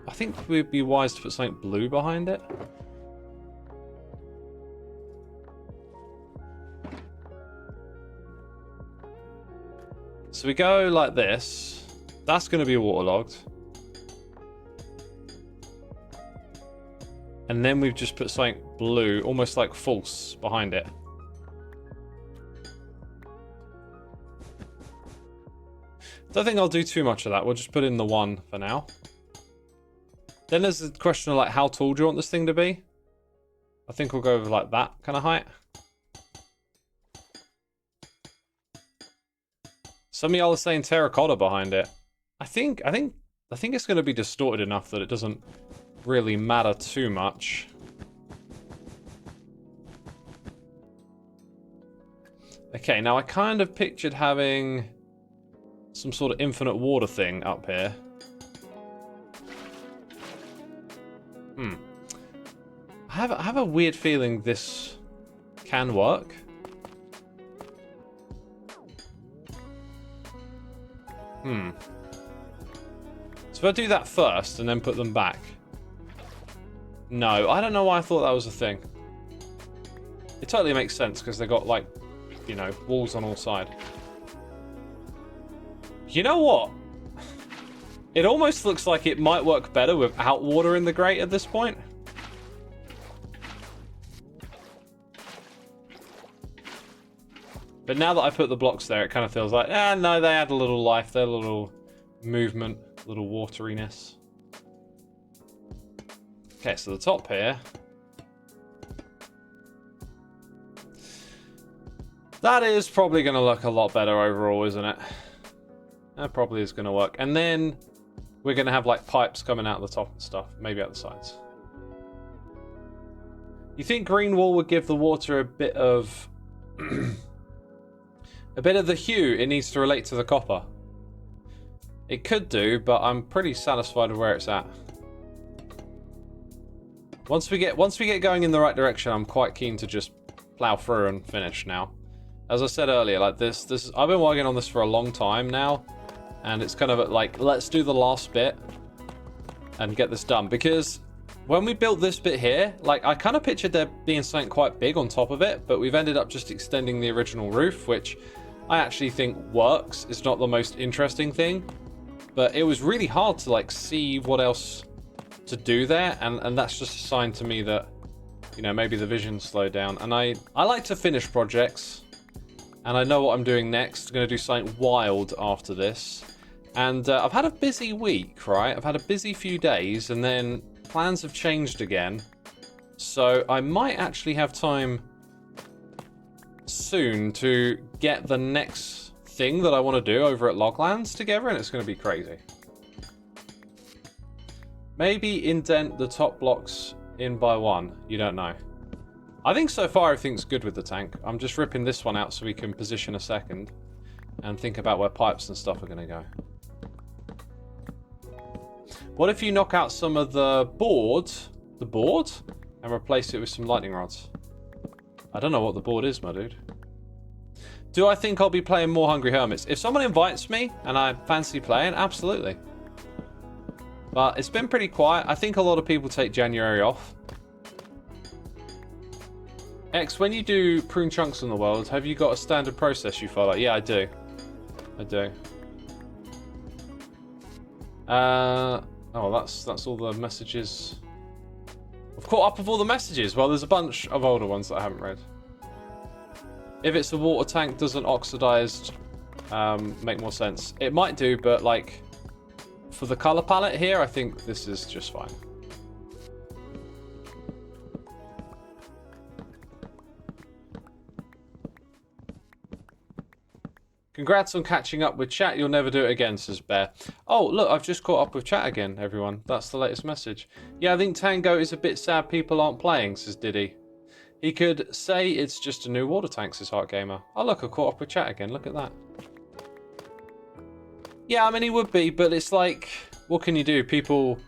I think we'd be wise to put something blue behind it. So we go like this. That's going to be waterlogged. And then we've just put something blue, almost like false, behind it. Don't think I'll do too much of that. We'll just put in the one for now. Then there's the question of like, how tall do you want this thing to be? I think we'll go with like that kind of height. Some of y'all are saying terracotta behind it. I think it's going to be distorted enough that it doesn't really matter too much. Okay, now I kind of pictured having some sort of infinite water thing up here. I have a weird feeling this can work. So if I do that first and then put them back. No, I don't know why I thought that was a thing. It totally makes sense because they got like, you know, walls on all sides. You know what? It almost looks like it might work better without water in the grate at this point. But now that I put the blocks there, it kind of feels like, no, they add a little life, they're a little movement, a little wateriness. Okay, so the top here. That is probably going to look a lot better overall, isn't it? That probably is going to work. And then we're going to have like pipes coming out of the top and stuff, maybe out the sides. You think green wool would give the water a bit of a bit of the hue it needs to relate to the copper? It could do, but I'm pretty satisfied with where it's at. Once we get going in the right direction, I'm quite keen to just plow through and finish now. As I said earlier, like this I've been working on this for a long time now, and it's kind of like, let's do the last bit and get this done. Because when we built this bit here, like I kind of pictured there being something quite big on top of it, but we've ended up just extending the original roof, which I actually think works. It's not the most interesting thing, but it was really hard to like see what else to do there, and that's just a sign to me that, you know, maybe the vision slowed down. And I like to finish projects, and I know what I'm doing next. I'm going to do something wild after this, and I've had a busy week, right? I've had a busy few days, and then plans have changed again, so I might actually have time soon to get the next thing that I want to do over at Loglands together, and it's going to be crazy. Maybe indent the top blocks in by one. You don't know. I think so far everything's good with the tank. I'm just ripping this one out so we can position a second and think about where pipes and stuff are going to go. What if you knock out some of the board, and replace it with some lightning rods? I don't know what the board is, my dude. Do I think I'll be playing more Hungry Hermits? If someone invites me and I fancy playing, absolutely. But it's been pretty quiet. I think a lot of people take January off. X, when you do prune chunks in the world, have you got a standard process you follow? Yeah, I do. I do. Oh, that's all the messages. I've caught up with all the messages. Well, there's a bunch of older ones that I haven't read. If it's a water tank, doesn't oxidized make more sense? It might do, but like for the color palette here, I think this is just fine. Congrats on catching up with chat. You'll never do it again, says Bear. Oh, look, I've just caught up with chat again, everyone. That's the latest message. Yeah, I think Tango is a bit sad people aren't playing, says Diddy. He could say it's just a new water tank, says Heart Gamer. Oh, look, I caught up with chat again. Look at that. Yeah, I mean, he would be, but it's like, what can you do? People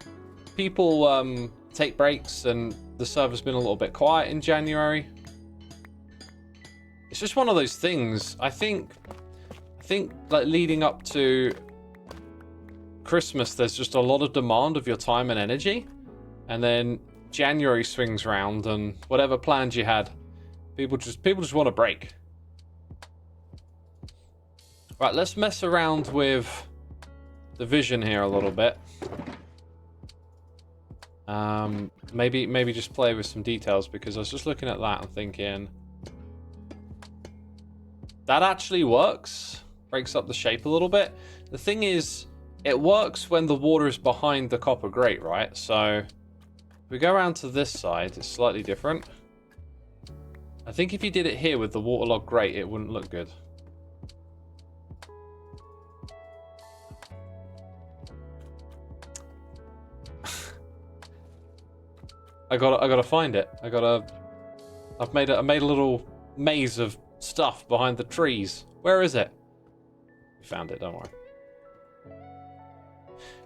take breaks, and the server's been a little bit quiet in January. It's just one of those things. I think like leading up to Christmas, there's just a lot of demand of your time and energy, and then January swings round, and whatever plans you had, people just want a break. Right, let's mess around with the vision here a little bit. Maybe just play with some details, because I was just looking at that and thinking that actually works. Breaks up the shape a little bit. The thing is, it works when the water is behind the copper grate, right? So if we go around to this side, it's slightly different. I think if you did it here with the waterlogged grate, it wouldn't look good. I gotta find it. I've made a little maze of stuff behind the trees. Where is it? Found it, don't worry.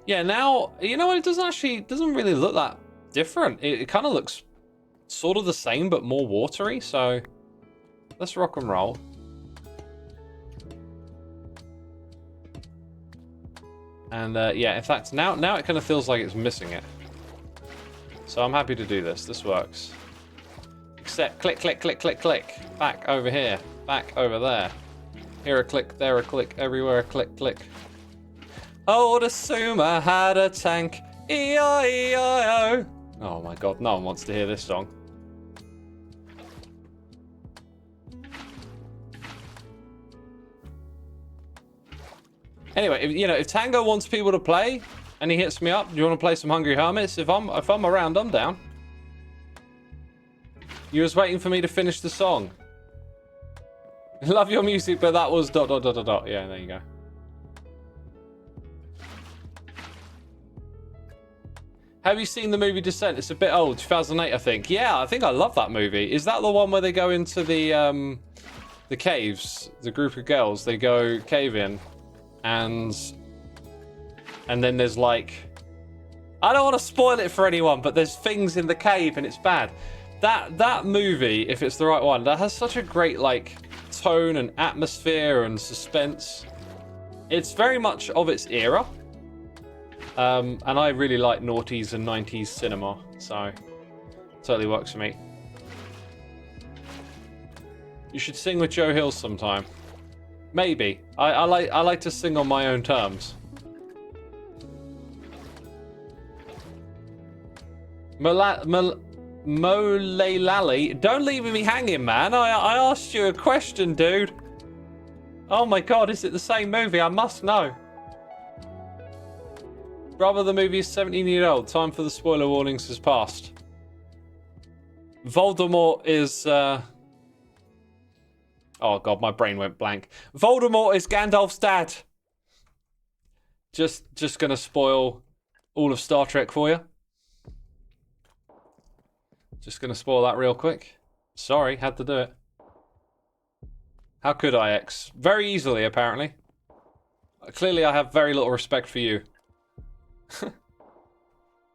Yeah, now, you know what, it doesn't really look that different. It kind of looks sort of the same, but more watery, so let's rock and roll. And yeah, in fact, now it kind of feels like it's missing it. So I'm happy to do this. This works. Except click, click, click, click, click. Back over here. Back over there. Here a click, there a click, everywhere a click, click. Oh, the Xisuma had a tank. E-I-E-I-O. Oh my god, no one wants to hear this song. Anyway, if Tango wants people to play and he hits me up, do you want to play some Hungry Hermits? If I'm around, I'm down. You was waiting for me to finish the song. Love your music, but that was ... Yeah, there you go. Have you seen the movie Descent? It's a bit old, 2008, I think. Yeah, I think I love that movie. Is that the one where they go into the caves? The group of girls, they go cave in, and then there's like, I don't want to spoil it for anyone, but there's things in the cave and it's bad. That movie, if it's the right one, that has such a great like tone and atmosphere and suspense. It's very much of its era. And I really like noughties and 90s cinema, so totally works for me. You should sing with Joe Hill sometime. Maybe. I like to sing on my own terms. Molelali, don't leave me hanging, man. I asked you a question, dude. Oh my god, is it the same movie? I must know. Brother, the movie is 17 years old. Time for the spoiler warnings has passed. Voldemort is... Oh god, my brain went blank. Voldemort is Gandalf's dad. Just gonna spoil all of Star Trek for you. Just gonna spoil that real quick. Sorry, had to do it. How could I, X? Very easily, apparently. Clearly, I have very little respect for you.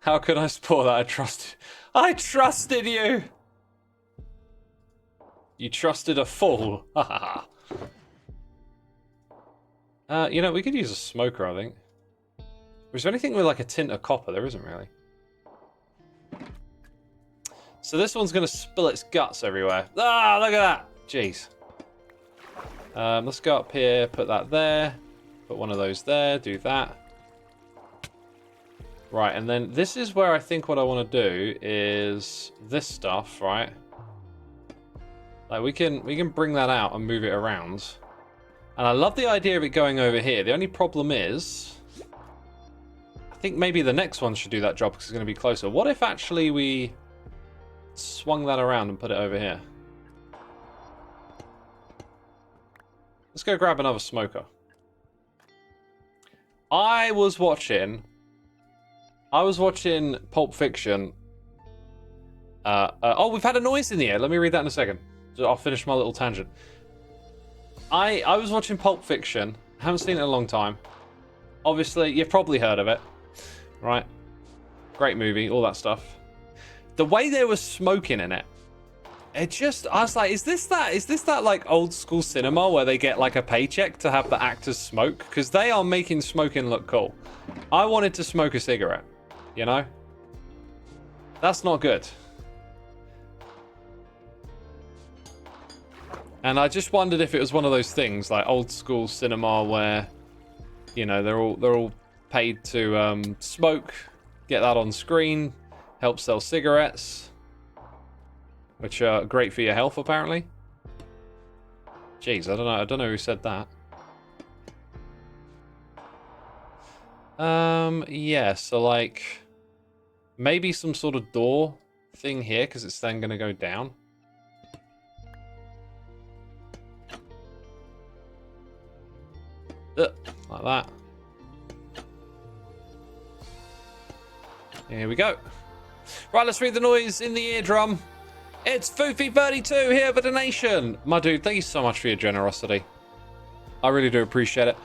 How could I spoil that? I trusted you! You trusted a fool. You know, we could use a smoker, I think. Is there anything with like a tint of copper? There isn't really. So this one's going to spill its guts everywhere. Ah, look at that. Jeez. Let's go up here, put that there. Put one of those there, do that. Right, and then this is where I think what I want to do is this stuff, right? Like we can bring that out and move it around. And I love the idea of it going over here. The only problem is, I think maybe the next one should do that job because it's going to be closer. What if actually we swung that around and put it over here? Let's go grab another smoker. I was watching Pulp Fiction. Oh, we've had a noise in the air. Let me read that in a second. I'll finish my little tangent. I was watching Pulp Fiction. Haven't seen it in a long time. Obviously, you've probably heard of it, right? Great movie, all that stuff. The way there was smoking in it, I was like, is this that like old school cinema where they get like a paycheck to have the actors smoke? Because they are making smoking look cool. I wanted to smoke a cigarette, you know? That's not good. And I just wondered if it was one of those things like old school cinema where, you know, they're all paid to smoke, get that on screen, help sell cigarettes, which are great for your health apparently. Jeez, I don't know who said that. Yeah, so like maybe some sort of door thing here because it's then going to go down. Like that. Here we go. Right, let's read the noise in the eardrum. It's Foofy32 here for donation. My dude, thank you so much for your generosity. I really do appreciate it.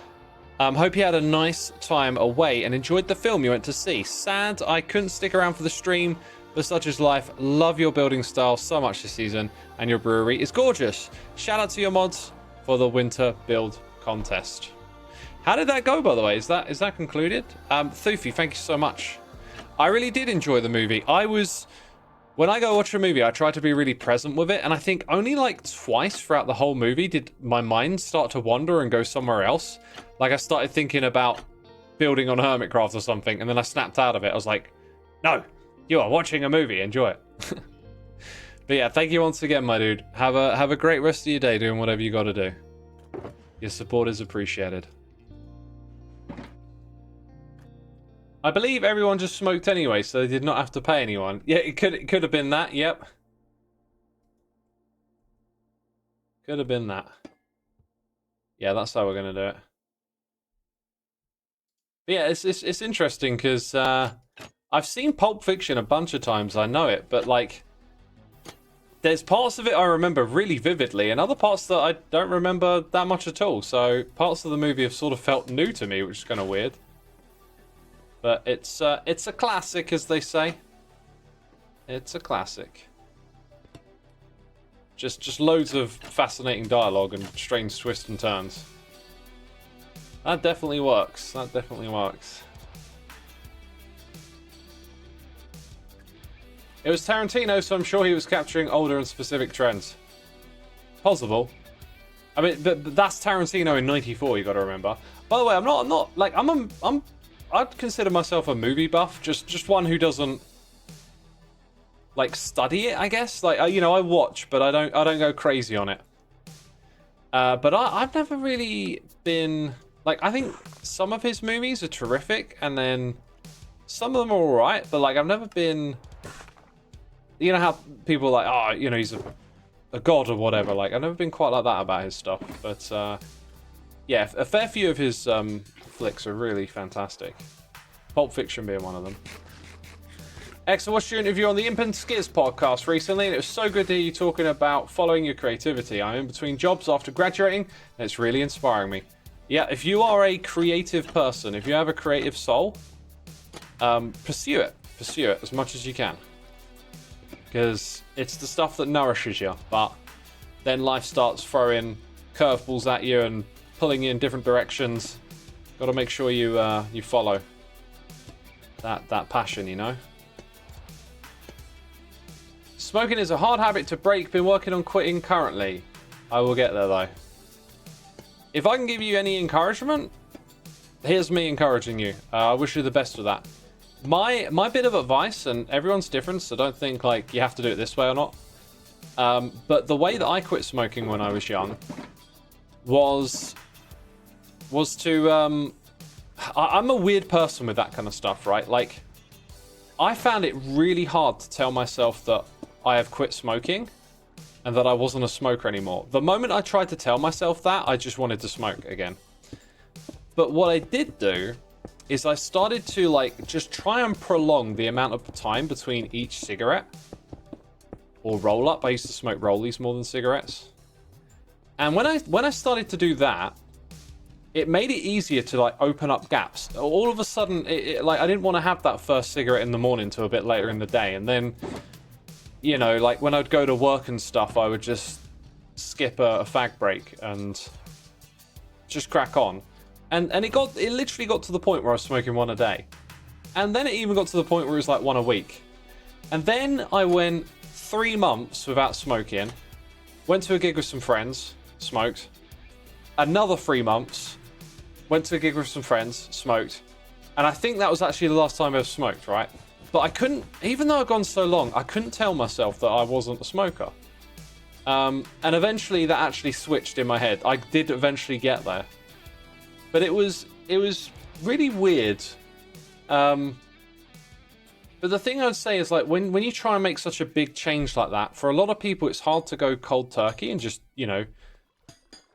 Hope you had a nice time away and enjoyed the film you went to see. Sad I couldn't stick around for the stream, but such is life. Love your building style so much this season, and your brewery is gorgeous. Shout out to your mods for the winter build contest. How did that go, by the way? Is that concluded? Thoofy, thank you so much. I really did enjoy the movie. When I go watch a movie, I try to be really present with it, and I think only like twice throughout the whole movie did my mind start to wander and go somewhere else. Like I started thinking about building on Hermitcraft or something, and then I snapped out of it. I was like, no, you are watching a movie, enjoy it. But yeah, thank you once again, my dude. Have a great rest of your day doing whatever you got to do. Your support is appreciated. I believe everyone just smoked anyway, so they did not have to pay anyone. Yeah, it could have been that. Yep. Could have been that. Yeah, that's how we're gonna do it. But yeah, it's interesting because I've seen Pulp Fiction a bunch of times. I know it, but like, there's parts of it I remember really vividly, and other parts that I don't remember that much at all. So parts of the movie have sort of felt new to me, which is kind of weird. But it's a classic, as they say. It's a classic. Just loads of fascinating dialogue and strange twists and turns. That definitely works. That definitely works. It was Tarantino, so I'm sure he was capturing older and specific trends. Possible. I mean, but that's Tarantino in '94. You got to remember. By the way, I'm not like I'd consider myself a movie buff, just one who doesn't like study it, I guess. Like you know, I watch, but I don't go crazy on it. But I've never really been like, I think some of his movies are terrific, and then some of them are alright. But like, I've never been, you know how people are like, oh, you know, he's a god or whatever. Like, I've never been quite like that about his stuff. But yeah, a fair few of his flicks are really fantastic. Pulp Fiction being one of them. X, I watched your interview on the Imp and Skiz podcast recently, and it was so good to hear you talking about following your creativity. I'm in between jobs after graduating, and it's really inspiring me. Yeah, if you are a creative person, if you have a creative soul, pursue it. Pursue it as much as you can. Because it's the stuff that nourishes you, but then life starts throwing curveballs at you and pulling you in different directions. Got to make sure you you follow that passion, you know. Smoking is a hard habit to break. Been working on quitting currently. I will get there though. If I can give you any encouragement, here's me encouraging you. I wish you the best with that. My bit of advice, and everyone's different, so don't think like you have to do it this way or not. But the way that I quit smoking when I was young was to I'm a weird person with that kind of stuff, right? Like, I found it really hard to tell myself that I have quit smoking and that I wasn't a smoker anymore. The moment I tried to tell myself that, I just wanted to smoke again. But what I did do is I started to like just try and prolong the amount of time between each cigarette or roll up. I used to smoke rollies more than cigarettes. And when I started to do that, it made it easier to like open up gaps. All of a sudden, like I didn't want to have that first cigarette in the morning till a bit later in the day. And then, you know, like when I'd go to work and stuff, I would just skip a fag break and just crack on. And it literally got to the point where I was smoking one a day. And then it even got to the point where it was like one a week. And then I went 3 months without smoking. went to a gig with some friends, smoked. Another 3 months, went to a gig with some friends, smoked. And I think that was actually the last time I ever smoked, right? But I couldn't, even though I'd gone so long, I couldn't tell myself that I wasn't a smoker. And eventually that actually switched in my head. I did eventually get there. But it was really weird. But the thing I'd say is, like, when you try and make such a big change like that, for a lot of people it's hard to go cold turkey and just, you know,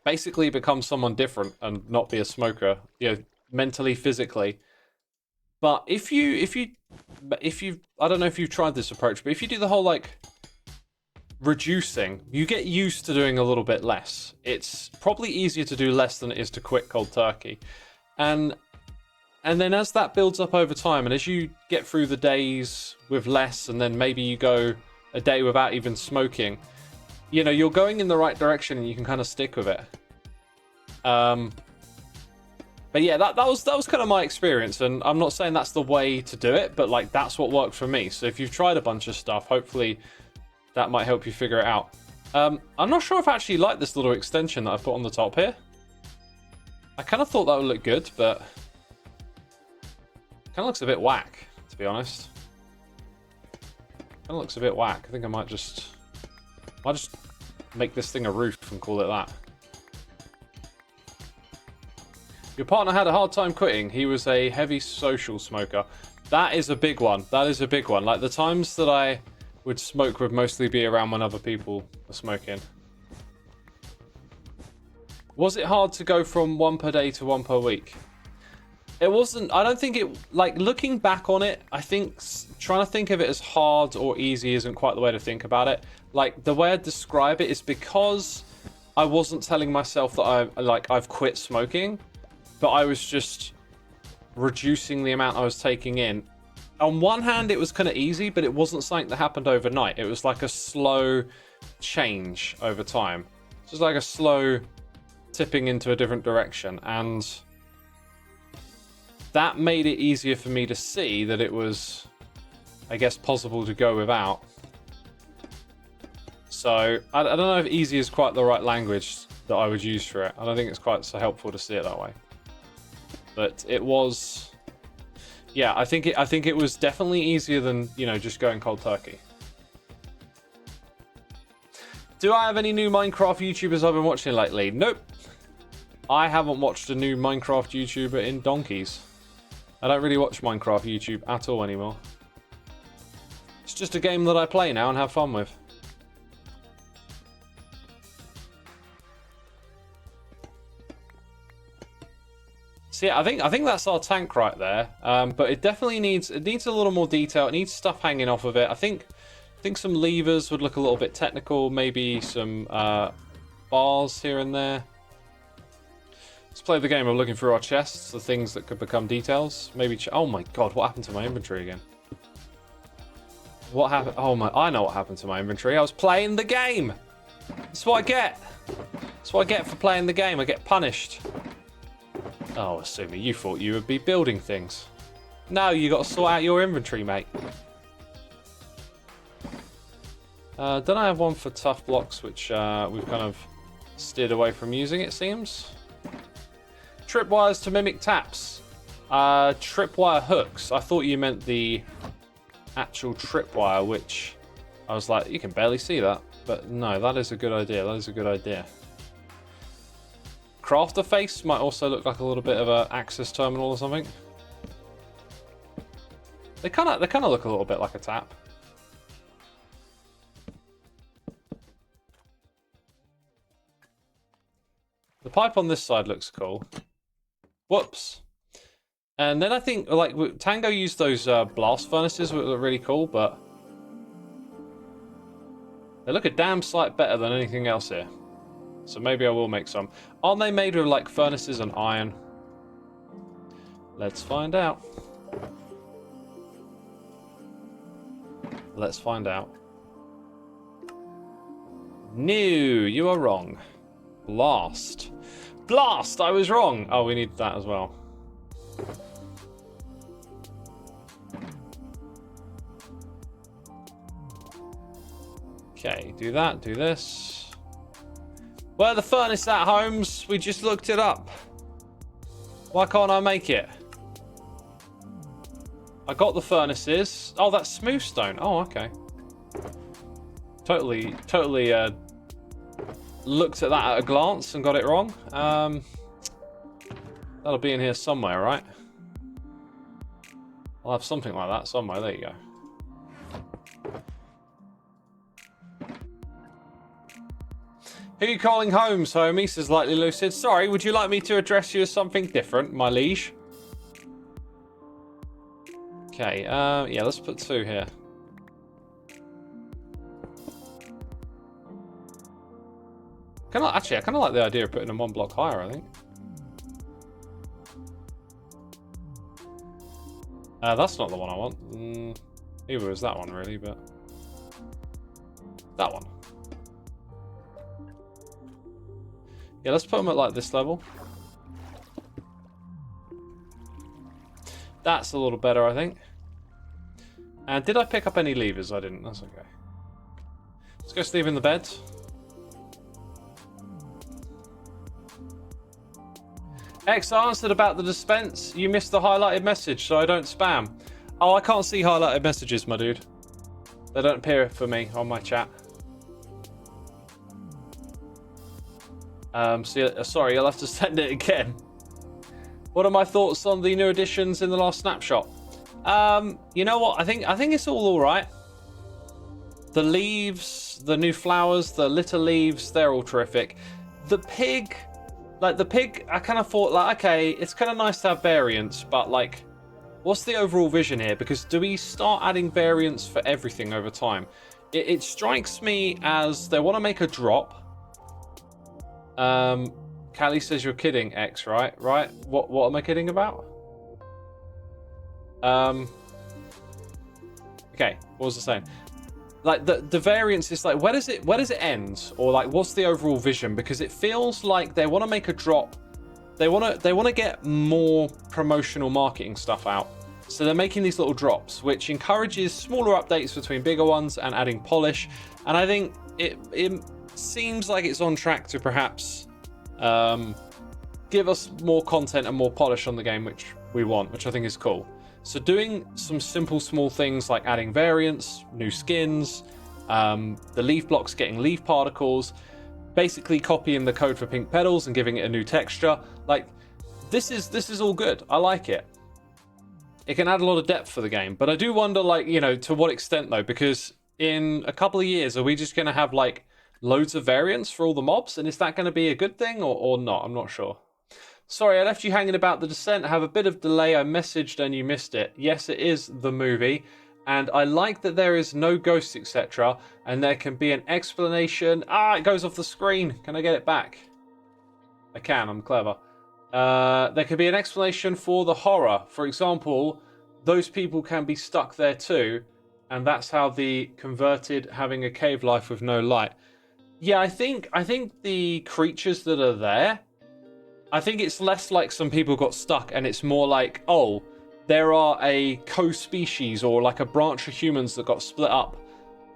basically become someone different and not be a smoker, you know, mentally, physically. But if you I don't know if you've tried this approach, but if you do the whole, like, reducing, you get used to doing a little bit less. It's probably easier to do less than it is to quit cold turkey. And then as that builds up over time, and as you get through the days with less, and then maybe you go a day without even smoking, you know, you're going in the right direction and you can kind of stick with it. But yeah, that was kind of my experience, and I'm not saying that's the way to do it, but, like, that's what worked for me. So if you've tried a bunch of stuff, hopefully that might help you figure it out. I'm not sure if I actually like this little extension that I put on the top here. I kind of thought that would look good, but kind of looks a bit whack, to be honest. Kind of looks a bit whack. I think I might just make this thing a roof and call it that. Your partner had a hard time quitting. He was a heavy social smoker. That is a big one. That is a big one. Like, the times that I would smoke would mostly be around when other people were smoking. Was it hard to go from 1 per day to 1 per week? It wasn't. I don't think it, like, looking back on it, I think trying to think of it as hard or easy isn't quite the way to think about it. Like, the way I describe it is because I wasn't telling myself that I've quit smoking, but I was just reducing the amount I was taking in. On one hand, it was kind of easy, but it wasn't something that happened overnight. It was like a slow change over time. Just like a slow tipping into a different direction. And that made it easier for me to see that it was, I guess, possible to go without. So I don't know if easy is quite the right language that I would use for it. I don't think it's quite so helpful to see it that way. But it was, yeah, I think it was definitely easier than, you know, just going cold turkey. Do I have any new Minecraft YouTubers I've been watching lately? Nope. I haven't watched a new Minecraft YouTuber in donkeys. I don't really watch Minecraft YouTube at all anymore. It's just a game that I play now and have fun with. So yeah, I think that's our tank right there. But it definitely needs a little more detail. It needs stuff hanging off of it. I think some levers would look a little bit technical. Maybe some bars here and there. Let's play the game of looking through our chests, the things that could become details. Maybe. Oh my god, what happened to my inventory again? What happened? Oh my! I know what happened to my inventory. I was playing the game. That's what I get. That's what I get for playing the game. I get punished. Oh, Xisuma, you thought you would be building things. No, you got to sort out your inventory, mate. Don't I have one for tough blocks, which we've kind of steered away from using, it seems? Tripwires to mimic taps. Tripwire hooks. I thought you meant the actual tripwire, which I was like, you can barely see that. But no, that is a good idea. That is a good idea. Crafter face might also look like a little bit of an access terminal or something. They kind of look a little bit like a tap. The pipe on this side looks cool. Whoops. And then I think, like, Tango used those blast furnaces, which look really cool, but they look a damn sight better than anything else here. So maybe I will make some. Aren't they made of, like, furnaces and iron? Let's find out. Let's find out. No, you are wrong. Blast. Blast! I was wrong! Oh, we need that as well. Okay, do that, do this. Where the furnace at, Holmes? We just looked it up. Why can't I make it? I got the furnaces. Oh, that's smooth stone. Oh, okay. Totally looked at that at a glance and got it wrong. That'll be in here somewhere, right? I'll have something like that somewhere. There you go. Who are you calling Holmes, homie? Says Lightly Lucid. Sorry, would you like me to address you as something different, my liege? Okay, yeah, let's put 2 here. Actually, I kind of like the idea of putting them 1 block higher, I think. That's not the one I want. Neither is that one, really, but... That one. Yeah, let's put them at, like, this level. That's a little better, I think. And did I pick up any levers? I didn't. That's okay. Let's go sleep in the bed. X answered about the dispense. You missed the highlighted message, so I don't spam. Oh, I can't see highlighted messages, my dude. They don't appear for me on my chat. Sorry, you'll have to send it again. What are my thoughts on the new additions in the last snapshot? You know what? I think it's all right. The leaves, the new flowers, the little leaves, they're all terrific. The pig, I kind of thought, like, okay, it's kind of nice to have variants, but, like, what's the overall vision here? Because do we start adding variants for everything over time? It strikes me as they want to make a drop. Callie says you're kidding, X, right? Right? What am I kidding about? Okay, what was I saying? Like the variance is like, where does it end? Or like, what's the overall vision? Because it feels like they want to make a drop. They want to get more promotional marketing stuff out. So they're making these little drops, which encourages smaller updates between bigger ones and adding polish. And I think it seems like it's on track to perhaps give us more content and more polish on the game, which we want, which I think is cool. So doing some simple small things like adding variants, new skins, the leaf blocks getting leaf particles, basically copying the code for pink petals and giving it a new texture. Like, this is all good. I like it. It can add a lot of depth for the game, but I do wonder, like, you know, to what extent though, because in a couple of years, are we just going to have like loads of variants for all the mobs? And is that going to be a good thing or not? I'm not sure. Sorry, I left you hanging about the Descent. I have a bit of delay. I messaged and you missed it. Yes, it is the movie. And I like that there is no ghosts, etc. And there can be an explanation. It goes off the screen. Can I get it back? I can. I'm clever. There could be an explanation for the horror. For example, those people can be stuck there too. And that's how the converted having a cave life with no light. Yeah, I think the creatures that are there, I think it's less like some people got stuck and it's more like, oh, there are a co-species or like a branch of humans that got split up.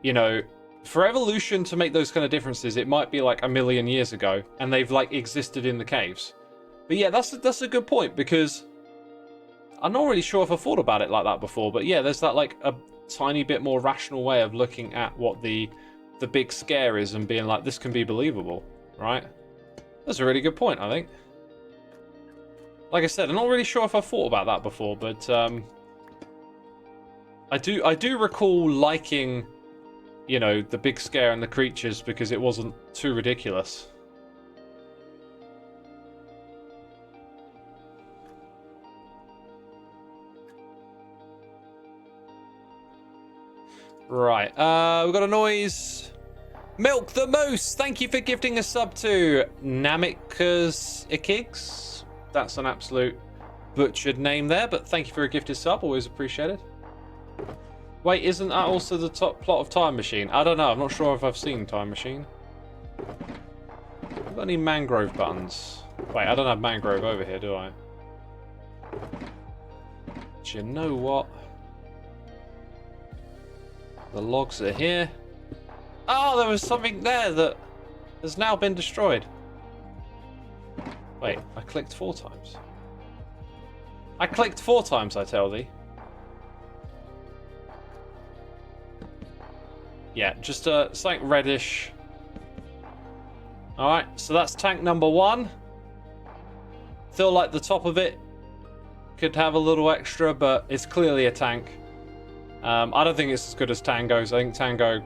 You know, for evolution to make those kind of differences, it might be like a million years ago and they've like existed in the caves. But yeah, that's a good point, because I'm not really sure if I thought about it like that before. But yeah, there's that like a tiny bit more rational way of looking at what the big scare is and being like, this can be believable, right? That's a really good point, I think. Like I said, I'm not really sure if I thought about that before, but I do recall liking, you know, the big scare and the creatures because it wasn't too ridiculous. Right, we've got a noise. Milk the Moose, thank you for gifting a sub to Namika's Ikigs. That's an absolute butchered name there, but thank you for a gifted sub, always appreciated. Wait, isn't that also the top plot of Time Machine? I don't know, I'm not sure if I've seen Time Machine. Got any mangrove buttons? Wait, I don't have mangrove over here, do I? Do you know what? The logs are here. Oh, there was something there that has now been destroyed. Wait, I clicked 4 times. I clicked 4 times, I tell thee. Yeah, just something reddish. Alright, so that's tank number 1. Feel like the top of it could have a little extra, but it's clearly a tank. I don't think it's as good as Tango's. I think Tango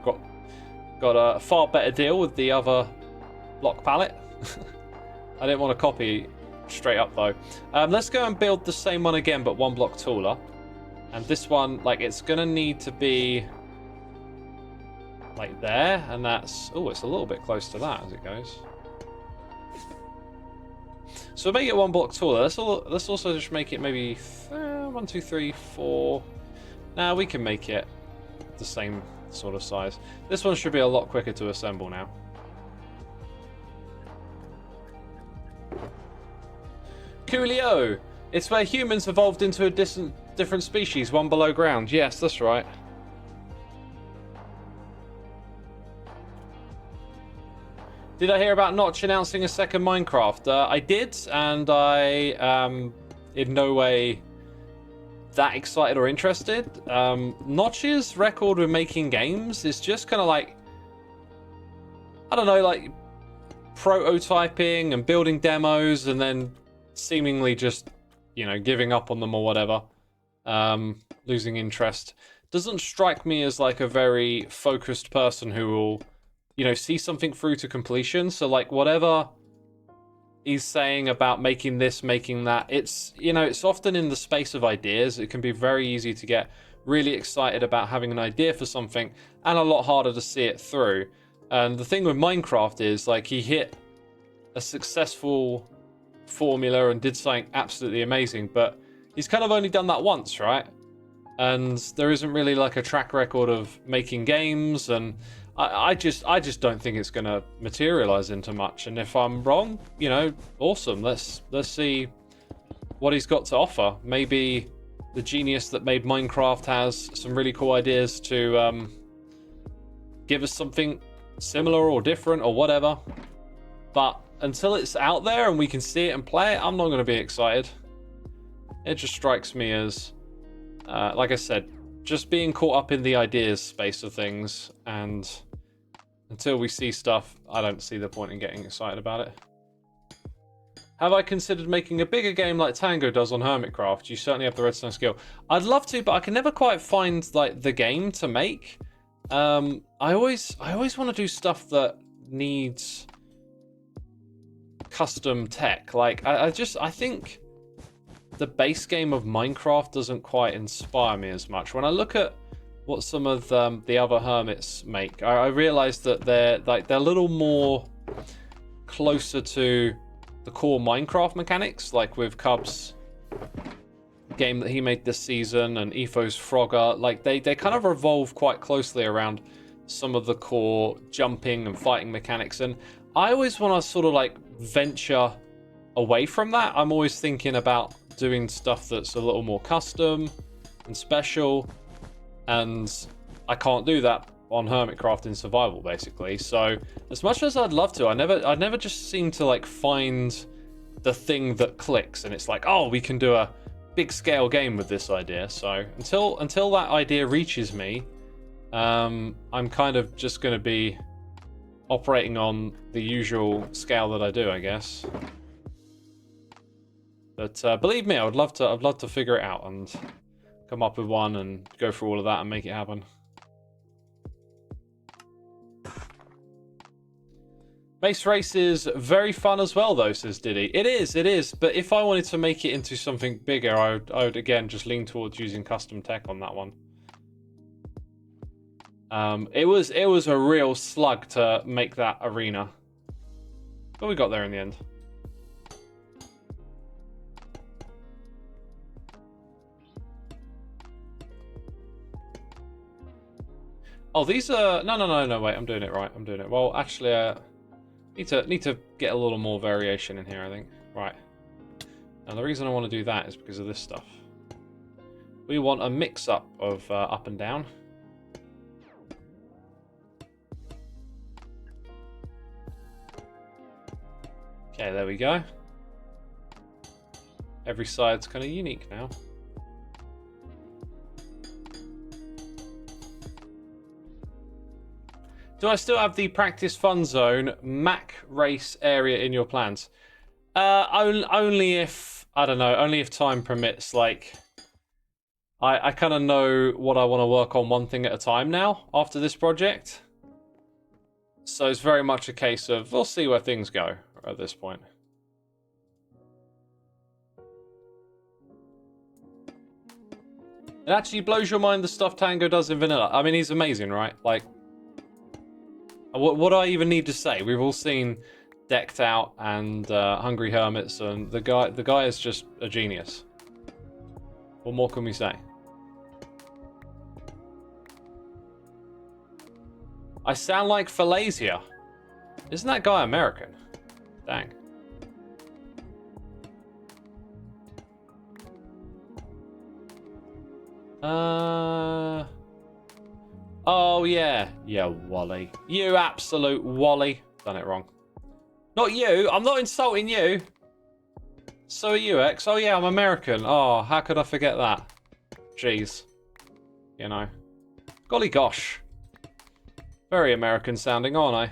got a far better deal with the other block palette. I didn't want to copy straight up though. Let's go and build the same one again, but 1 block taller. And this one, like, it's gonna need to be like there, and that's, oh, it's a little bit close to that as it goes. So make it 1 block taller. Let's also just make it maybe 1, 2, 3, 4. Now we can make it the same sort of size. This one should be a lot quicker to assemble now. Coolio! It's where humans evolved into a different species, one below ground. Yes, that's right. Did I hear about Notch announcing a second Minecraft? I did, and I in no way that excited or interested. Notch's record with making games is just kind of like, I don't know, like prototyping and building demos and then seemingly just, you know, giving up on them or whatever, losing interest. Doesn't strike me as like a very focused person who will, you know, see something through to completion. So like whatever he's saying about making this, making that, it's, you know, it's often in the space of ideas. It can be very easy to get really excited about having an idea for something and a lot harder to see it through. And the thing with Minecraft is like he hit a successful formula and did something absolutely amazing, but he's kind of only done that once, right? And there isn't really like a track record of making games, and I just don't think it's going to materialize into much. And if I'm wrong, you know, awesome. Let's see what he's got to offer. Maybe the genius that made Minecraft has some really cool ideas to give us something similar or different or whatever. But until it's out there and we can see it and play it, I'm not going to be excited. It just strikes me as, like I said, just being caught up in the ideas space of things, and until we see stuff, I don't see the point in getting excited about it. Have I considered making a bigger game like Tango does on Hermitcraft? You certainly have the redstone skill. I'd love to, but I can never quite find like the game to make. I always want to do stuff that needs custom tech. Like I think the base game of Minecraft doesn't quite inspire me as much. When I look at what some of the other hermits make, I realize that they're a little more closer to the core Minecraft mechanics, like with Cub's game that he made this season and Etho's Frogger. Like they kind of revolve quite closely around some of the core jumping and fighting mechanics, and I always want to sort of like venture away from that. I'm always thinking about doing stuff that's a little more custom and special, and I can't do that on Hermitcraft in survival, basically. So as much as I'd love to, I never just seem to like find the thing that clicks and it's like, oh, we can do a big scale game with this idea. So until that idea reaches me, I'm kind of just going to be operating on the usual scale that I do, I guess. But believe me, I'd love to figure it out and come up with one and go through all of that and make it happen. Base race is very fun as well, though, says Diddy. It is. But if I wanted to make it into something bigger, I would again just lean towards using custom tech on that one. It was a real slug to make that arena, but we got there in the end. Oh, these are no. Wait, I'm doing it right. I'm doing it well. Actually, need to get a little more variation in here, I think. Right. Now the reason I want to do that is because of this stuff. We want a mix-up of up and down. Okay, there we go. Every side's kind of unique now. Do I still have the practice fun zone Mac race area in your plans? Only if, I don't know, only if time permits. Like, I kind of know what I want to work on one thing at a time now after this project. So it's very much a case of, we'll see where things go at this point. It actually blows your mind the stuff Tango does in vanilla. I mean, he's amazing, right? Like, what do I even need to say? We've all seen Decked Out and Hungry Hermits, and the guy is just a genius. What more can we say? I sound like Phalasia. Isn't that guy American? Dang. Oh, yeah. Yeah, Wally. You absolute Wally. Done it wrong. Not you. I'm not insulting you. So are you, X. Oh, yeah, I'm American. Oh, how could I forget that? Jeez. You know. Golly gosh. Very American sounding, aren't I?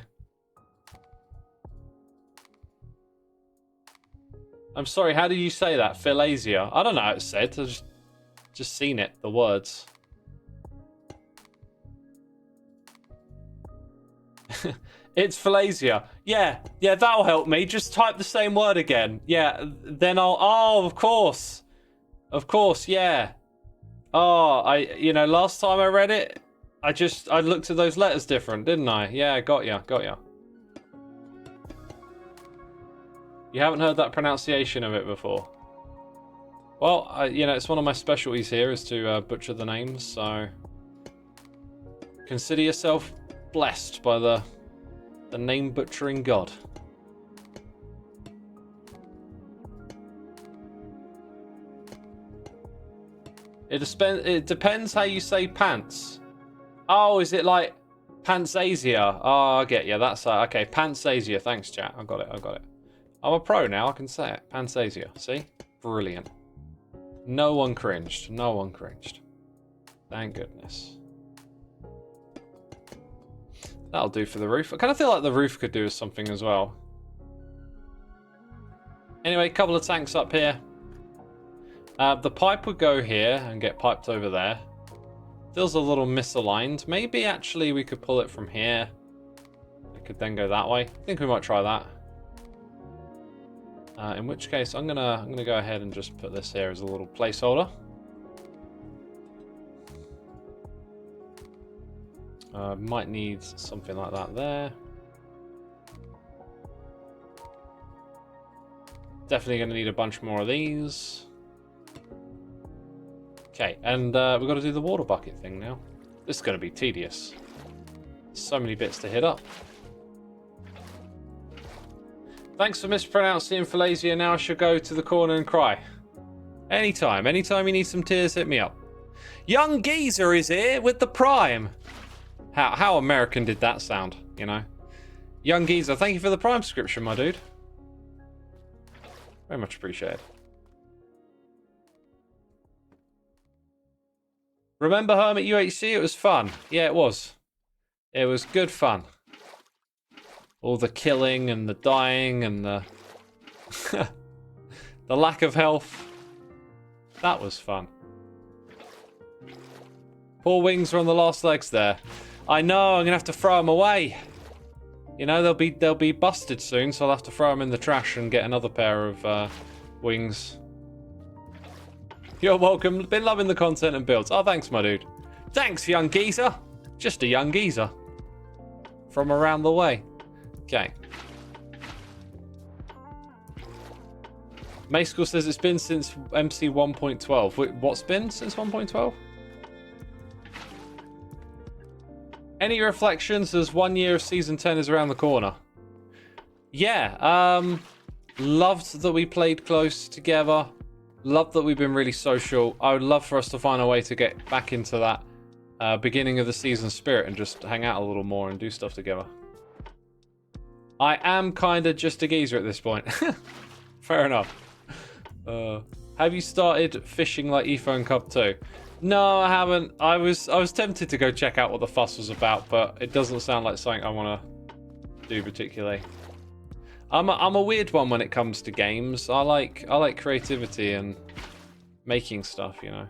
I'm sorry, how did you say that? Phalasia. I don't know how it's said. I've just seen it, the words. It's Phalasia. Yeah, that'll help me. Just type the same word again. Yeah, then I'll... Oh, of course. Of course, yeah. Oh, last time I read it, I looked at those letters different, didn't I? Yeah, got ya. You haven't heard that pronunciation of it before. Well, it's one of my specialties here is to butcher the names, so... Consider yourself blessed by the name butchering god. It depends how you say pants. Oh, is it like Pantsasia? Oh, I get you. That's okay. Pantsasia. Thanks, chat. I got it. I'm a pro now. I can say it. Pantsasia. See? Brilliant. No one cringed. Thank goodness. That'll do for the roof. I kind of feel like the roof could do with something as well. Anyway, a couple of tanks up here. The pipe would go here and get piped over there. Feels a little misaligned. Maybe actually we could pull it from here. It could then go that way. I think we might try that. In which case, I'm gonna go ahead and just put this here as a little placeholder. Might need something like that there. Definitely going to need a bunch more of these. Okay, and we've got to do the water bucket thing now. This is going to be tedious. So many bits to hit up. Thanks for mispronouncing Phalasia. Now I should go to the corner and cry. Anytime you need some tears, hit me up. Young Geezer is here with the Prime. How American did that sound, you know? Young Geezer, thank you for the Prime subscription, my dude. Very much appreciated. Remember Hermit UHC? It was fun. Yeah, it was. It was good fun. All the killing and the dying and the... the lack of health. That was fun. Poor wings are on the last legs there. I know, I'm going to have to throw them away. You know, they'll be busted soon, so I'll have to throw them in the trash and get another pair of wings. You're welcome. Been loving the content and builds. Oh, thanks, my dude. Thanks, young geezer. Just a young geezer. From around the way. Okay. Mayschool says it's been since MC 1.12. Wait, what's been since 1.12? Any reflections as 1 year of season 10 is around the corner? Yeah, loved that we played close together. Loved that we've been really social. I would love for us to find a way to get back into that beginning of the season spirit and just hang out a little more and do stuff together. I am kind of just a geezer at this point. Fair enough. Have you started fishing like Etho and Cub too? No, I haven't. I was tempted to go check out what the fuss was about, but it doesn't sound like something I want to do particularly. I'm a weird one when it comes to games. I like creativity and making stuff, you know.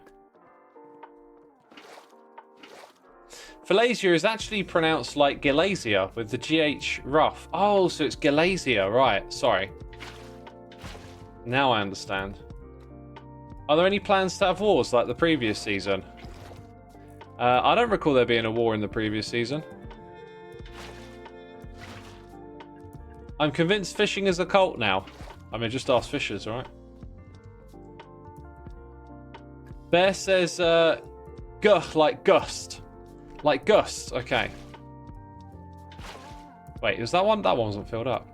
Phalasia is actually pronounced like Galasia with the GH rough. Oh, so it's Galasia, right. Sorry. Now I understand. Are there any plans to have wars like the previous season? I don't recall there being a war in the previous season. I'm convinced fishing is a cult now. I mean, just ask fishers, right? Bear says, guh, like gust. Like gust, okay. Wait, is that one? That one wasn't filled up.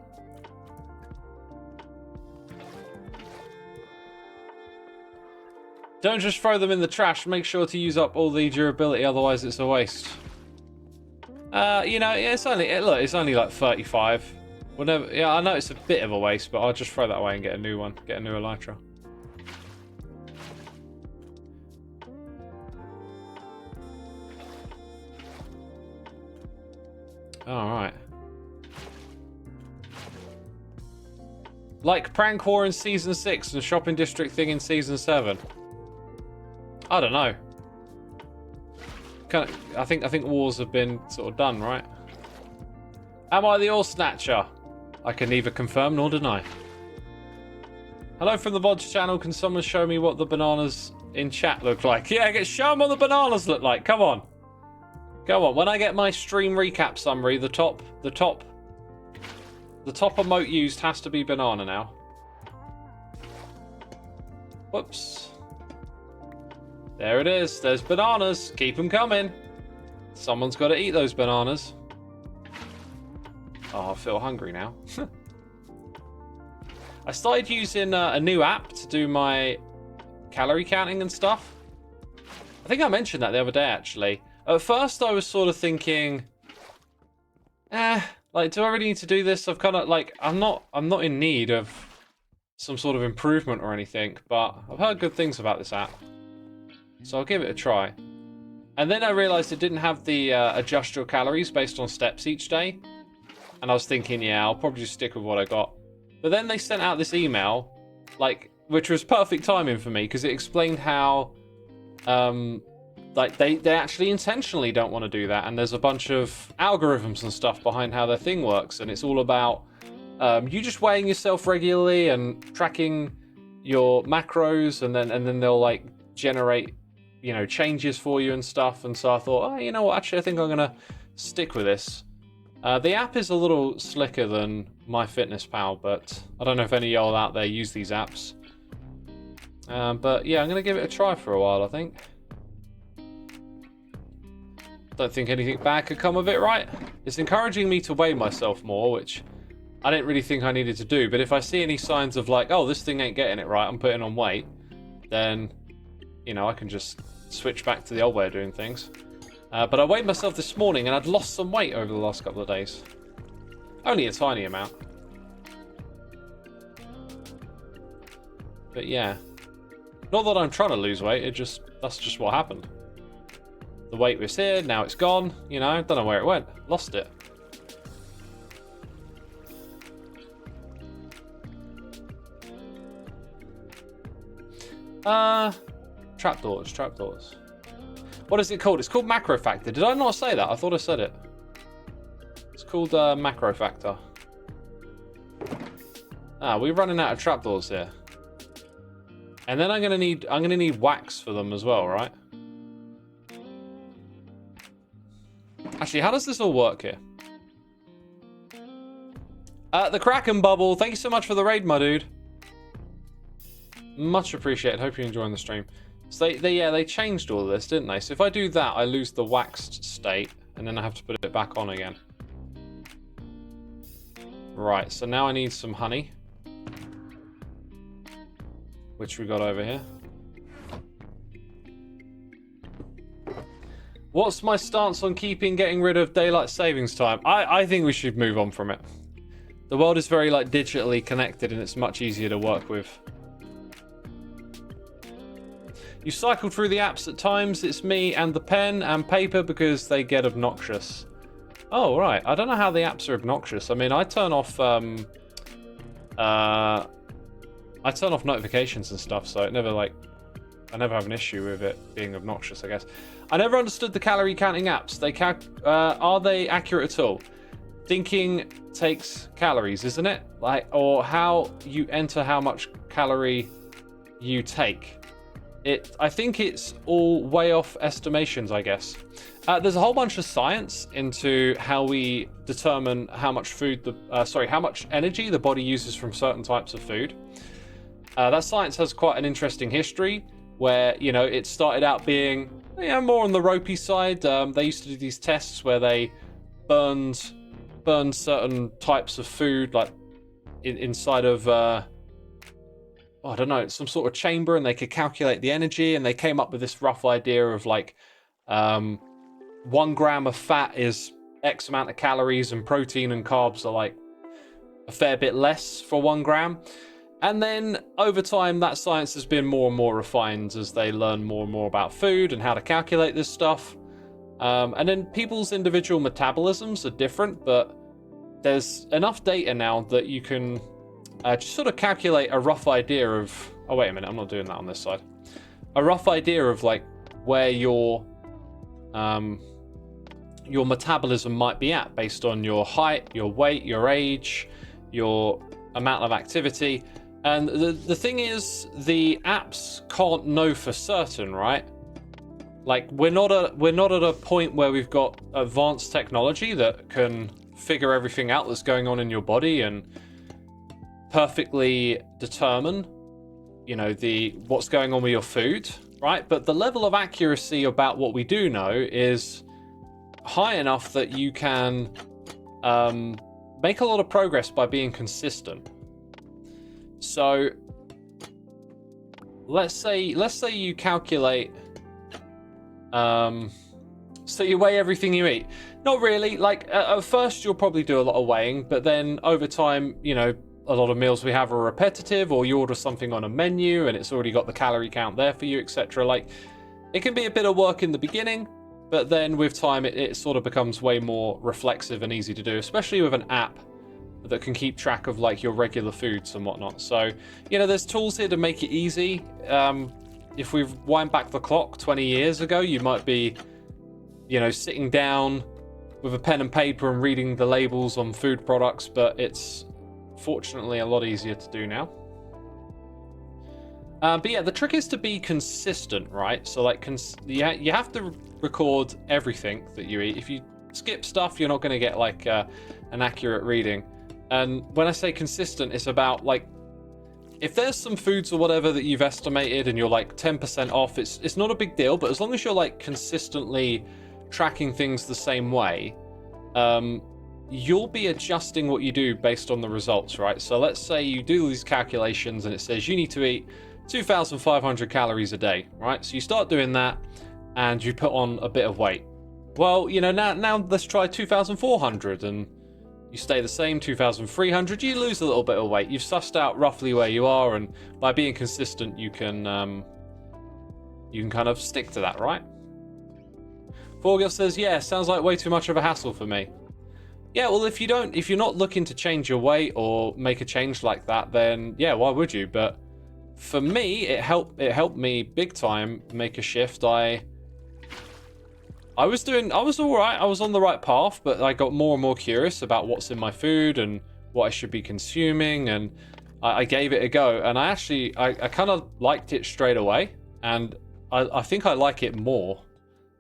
Don't just throw them in the trash. Make sure to use up all the durability, otherwise it's a waste. You know, it's only look, it's only like 35. Whatever. Yeah, I know it's a bit of a waste, but I'll just throw that away and get a new one. Get a new elytra. All right. Like Prank War in Season 6 and Shopping District thing in Season 7. I don't know. I think wars have been sort of done, right? Am I the Ore Snatcher? I can neither confirm nor deny. Hello from the VODs channel. Can someone show me what the bananas in chat look like? Yeah, show them what the bananas look like. Come on. Go on. When I get my stream recap summary, the top emote used has to be banana now. Whoops. There it is. There's bananas. Keep them coming. Someone's got to eat those bananas. Oh, I feel hungry now. I started using a new app to do my calorie counting and stuff. I think I mentioned that the other day, actually. At first, I was sort of thinking, like, do I really need to do this? I've kind of like, I'm not in need of some sort of improvement or anything, but I've heard good things about this app, so I'll give it a try. And then I realized it didn't have the adjust your calories based on steps each day. And I was thinking, yeah, I'll probably just stick with what I got. But then they sent out this email, like, which was perfect timing for me, because it explained how, like, they actually intentionally don't want to do that. And there's a bunch of algorithms and stuff behind how their thing works. And it's all about you just weighing yourself regularly and tracking your macros, and then they'll, like, generate, you know, changes for you and stuff. And so I thought, oh, you know what, actually, I think I'm going to stick with this. The app is a little slicker than MyFitnessPal, but I don't know if any of y'all out there use these apps. But yeah, I'm going to give it a try for a while, I think. Don't think anything bad could come of it, right? It's encouraging me to weigh myself more, which I didn't really think I needed to do. But if I see any signs of like, oh, this thing ain't getting it right, I'm putting on weight, then, you know, I can just switch back to the old way of doing things. But I weighed myself this morning and I'd lost some weight over the last couple of days. Only a tiny amount. But yeah. Not that I'm trying to lose weight, that's just what happened. The weight was here, now it's gone, you know, don't know where it went. Lost it. Trapdoors. What is it called? It's called Macro Factor. Did I not say that? I thought I said it. It's called Macro Factor. Ah, we're running out of trapdoors here. And then I'm gonna need wax for them as well, right? Actually, how does this all work here? The Kraken Bubble, thank you so much for the raid, my dude. Much appreciated. Hope you're enjoying the stream. So they changed all of this, didn't they? So if I do that, I lose the waxed state, and then I have to put it back on again. Right, so now I need some honey. Which we got over here. What's my stance on getting rid of daylight savings time? I think we should move on from it. The world is very like digitally connected, and it's much easier to work with. You cycle through the apps at times. It's me and the pen and paper because they get obnoxious. Oh, right. I don't know how the apps are obnoxious. I mean, I turn off notifications and stuff, so it never like I never have an issue with it being obnoxious, I guess. I never understood the calorie counting apps. Are they accurate at all? Thinking takes calories, isn't it? Like, or how you enter how much calorie you take. I think it's all way off estimations, I guess. There's a whole bunch of science into how we determine how much how much energy the body uses from certain types of food. That science has quite an interesting history where, you know, it started out being more on the ropey side. They used to do these tests where they burned certain types of food, like inside of I don't know, some sort of chamber, and they could calculate the energy, and they came up with this rough idea of like 1 gram of fat is X amount of calories, and protein and carbs are like a fair bit less for 1 gram. And then over time, that science has been more and more refined as they learn more and more about food and how to calculate this stuff. And then people's individual metabolisms are different, but there's enough data now that you can just sort of calculate a rough idea of... Oh, wait a minute, I'm not doing that on this side. A rough idea of like where your metabolism might be at based on your height, your weight, your age, your amount of activity. And the thing is, the apps can't know for certain, right? Like, we're not at a point where we've got advanced technology that can figure everything out that's going on in your body and perfectly determine, you know, what's going on with your food, right? But the level of accuracy about what we do know is high enough that you can make a lot of progress by being consistent. So let's say you calculate, so you weigh everything you eat. Not really. Like at first you'll probably do a lot of weighing, but then over time, you know, a lot of meals we have are repetitive, or you order something on a menu and it's already got the calorie count there for you, etc. Like, it can be a bit of work in the beginning, but then with time it sort of becomes way more reflexive and easy to do, especially with an app that can keep track of like your regular foods and whatnot. So, you know, there's tools here to make it easy. If we wind back the clock 20 years ago, you might be, you know, sitting down with a pen and paper and reading the labels on food products, but it's fortunately a lot easier to do now. But yeah, the trick is to be consistent, right? So like, you have to record everything that you eat. If you skip stuff, you're not going to get like an accurate reading. And when I say consistent, it's about like, if there's some foods or whatever that you've estimated and you're like 10% off, it's not a big deal. But as long as you're like consistently tracking things the same way, you'll be adjusting what you do based on the results, right? So let's say you do these calculations and it says you need to eat 2,500 calories a day, right? So you start doing that and you put on a bit of weight. Well, you know, now let's try 2,400, and you stay the same, 2,300, you lose a little bit of weight. You've sussed out roughly where you are, and by being consistent, you can kind of stick to that, right? Forgil says, yeah, sounds like way too much of a hassle for me. Yeah, well, if you're not looking to change your weight or make a change like that, then yeah, why would you? But for me, it helped me big time make a shift. I was all right. I was on the right path, but I got more and more curious about what's in my food and what I should be consuming, and I gave it a go. And I kind of liked it straight away, and I think I like it more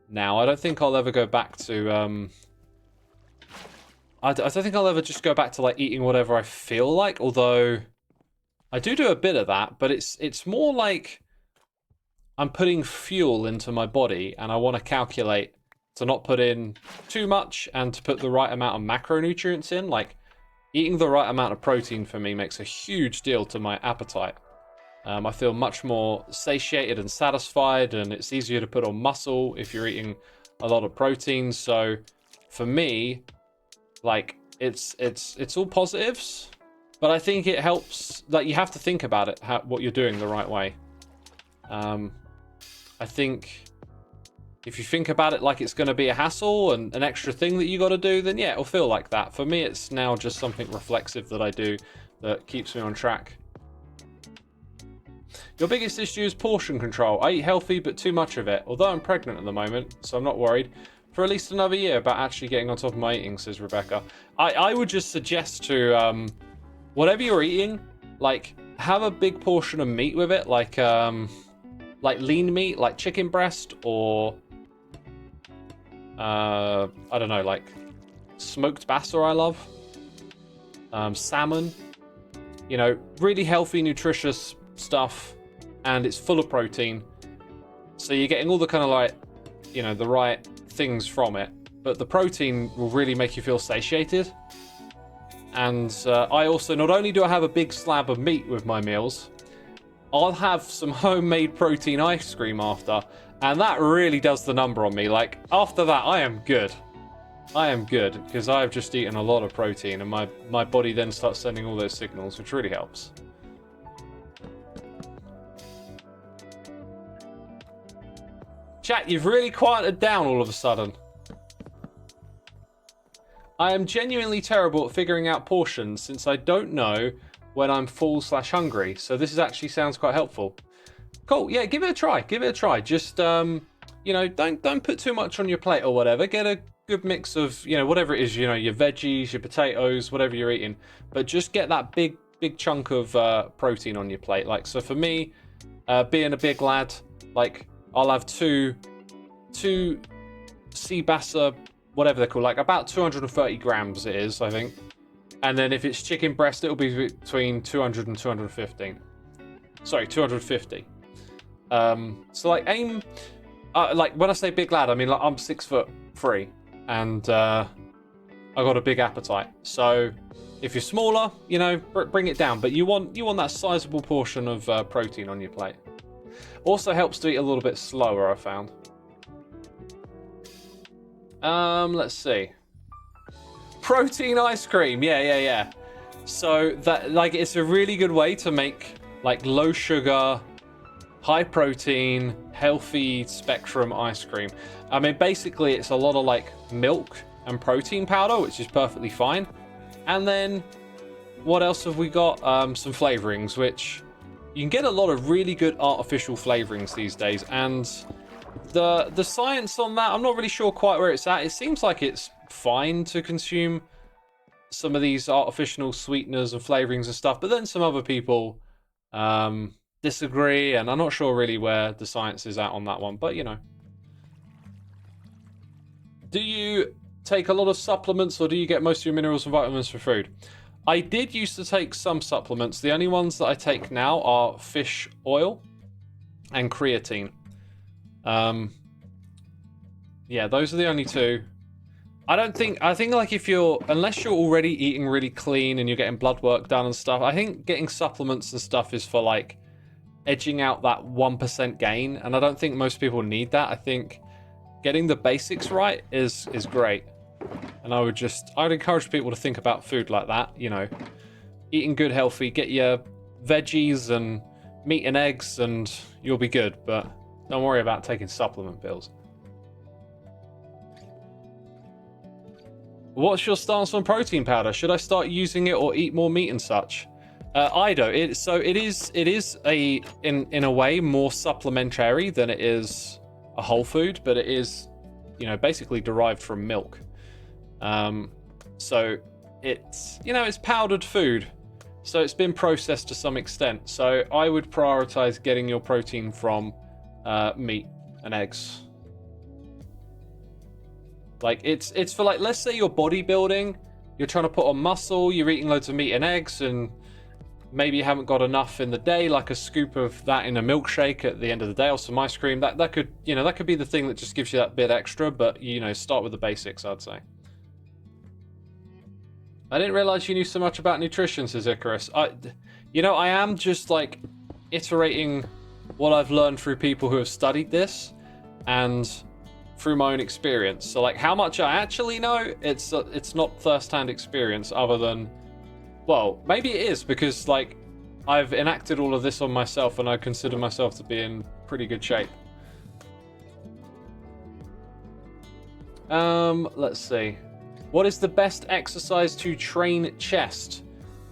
now. I don't think I'll ever go back to I don't think I'll ever just go back to like eating whatever I feel like, although I do a bit of that, but it's more like I'm putting fuel into my body, and I want to calculate to not put in too much and to put the right amount of macronutrients in. Like, eating the right amount of protein for me makes a huge deal to my appetite. I feel much more satiated and satisfied, and it's easier to put on muscle if you're eating a lot of protein. So for me, like, it's all positives, but I think it helps. Like, you have to think about it, what you're doing the right way. I think if you think about it like it's going to be a hassle and an extra thing that you got to do, then yeah, it'll feel like that. For me, it's now just something reflexive that I do that keeps me on track. Your biggest issue is portion control. I eat healthy, but too much of it. Although I'm pregnant at the moment, so I'm not worried. For at least another year about actually getting on top of my eating, says Rebecca. I would just suggest to, whatever you're eating, like, have a big portion of meat with it, like lean meat, like chicken breast, or I don't know, like smoked bassa I love, salmon, you know, really healthy, nutritious stuff, and it's full of protein, so you're getting all the kind of, like, you know, the right things from it, but the protein will really make you feel satiated. And I also, not only do I have a big slab of meat with my meals, I'll have some homemade protein ice cream after, and that really does the number on me. Like, after that, I am good. I am good, because I've just eaten a lot of protein, and my body then starts sending all those signals, which really helps. Chat, you've really quieted down all of a sudden. I am genuinely terrible at figuring out portions, since I don't know when I'm full/hungry, so this actually sounds quite helpful. Cool, yeah, give it a try, give it a try. Just, you know, don't put too much on your plate or whatever. Get a good mix of, you know, whatever it is, you know, your veggies, your potatoes, whatever you're eating, but just get that big chunk of protein on your plate. Like, so for me, being a big lad, like, I'll have two sea bassa, whatever they're called, like about 230 grams it is, I think. And then if it's chicken breast, it'll be between 200 and 215. Sorry, 250. So like aim, like when I say big lad, I mean like I'm 6'3", and I got a big appetite. So if you're smaller, you know, bring it down. But you want that sizable portion of protein on your plate. Also helps to eat a little bit slower, I found. Let's see. Protein ice cream, yeah. So that, like, it's a really good way to make like low sugar, high protein, healthy spectrum ice cream. I mean, basically it's a lot of like milk and protein powder, which is perfectly fine. And then what else have we got? Some flavorings, which you can get a lot of really good artificial flavorings these days, and the science on that, I'm not really sure quite where it's at. It seems like it's fine to consume some of these artificial sweeteners and flavorings and stuff, but then some other people disagree, and I'm not sure really where the science is at on that one, but you know. Do you take a lot of supplements, or do you get most of your minerals and vitamins for food? I did used to take some supplements. The only ones that I take now are fish oil and creatine. Yeah, those are the only two. I think like unless you're already eating really clean and you're getting blood work done and stuff, I think getting supplements and stuff is for like edging out that 1% gain, and I don't think most people need that. I think getting the basics right is great. And I'd encourage people to think about food like that, you know, eating good, healthy, get your veggies and meat and eggs and you'll be good, but don't worry about taking supplement pills. What's your stance on protein powder? Should I start using it or eat more meat and such? I don't. It is in a way more supplementary than it is a whole food, but it is, you know, basically derived from milk. So it's, you know, it's powdered food, so it's been processed to some extent. So I would prioritize getting your protein from meat and eggs. Like it's for, like, let's say you're bodybuilding, you're trying to put on muscle, you're eating loads of meat and eggs, and maybe you haven't got enough in the day, like a scoop of that in a milkshake at the end of the day, or some ice cream. That could, you know, that could be the thing that just gives you that bit extra, but, you know, start with the basics, I'd say. I didn't realize you knew so much about nutrition, says Icarus. You know, I am just like iterating what I've learned through people who have studied this, and through my own experience. So like how much I actually know, it's not first-hand experience other than, well, maybe it is because like I've enacted all of this on myself and I consider myself to be in pretty good shape. Let's see. What is the best exercise to train chest?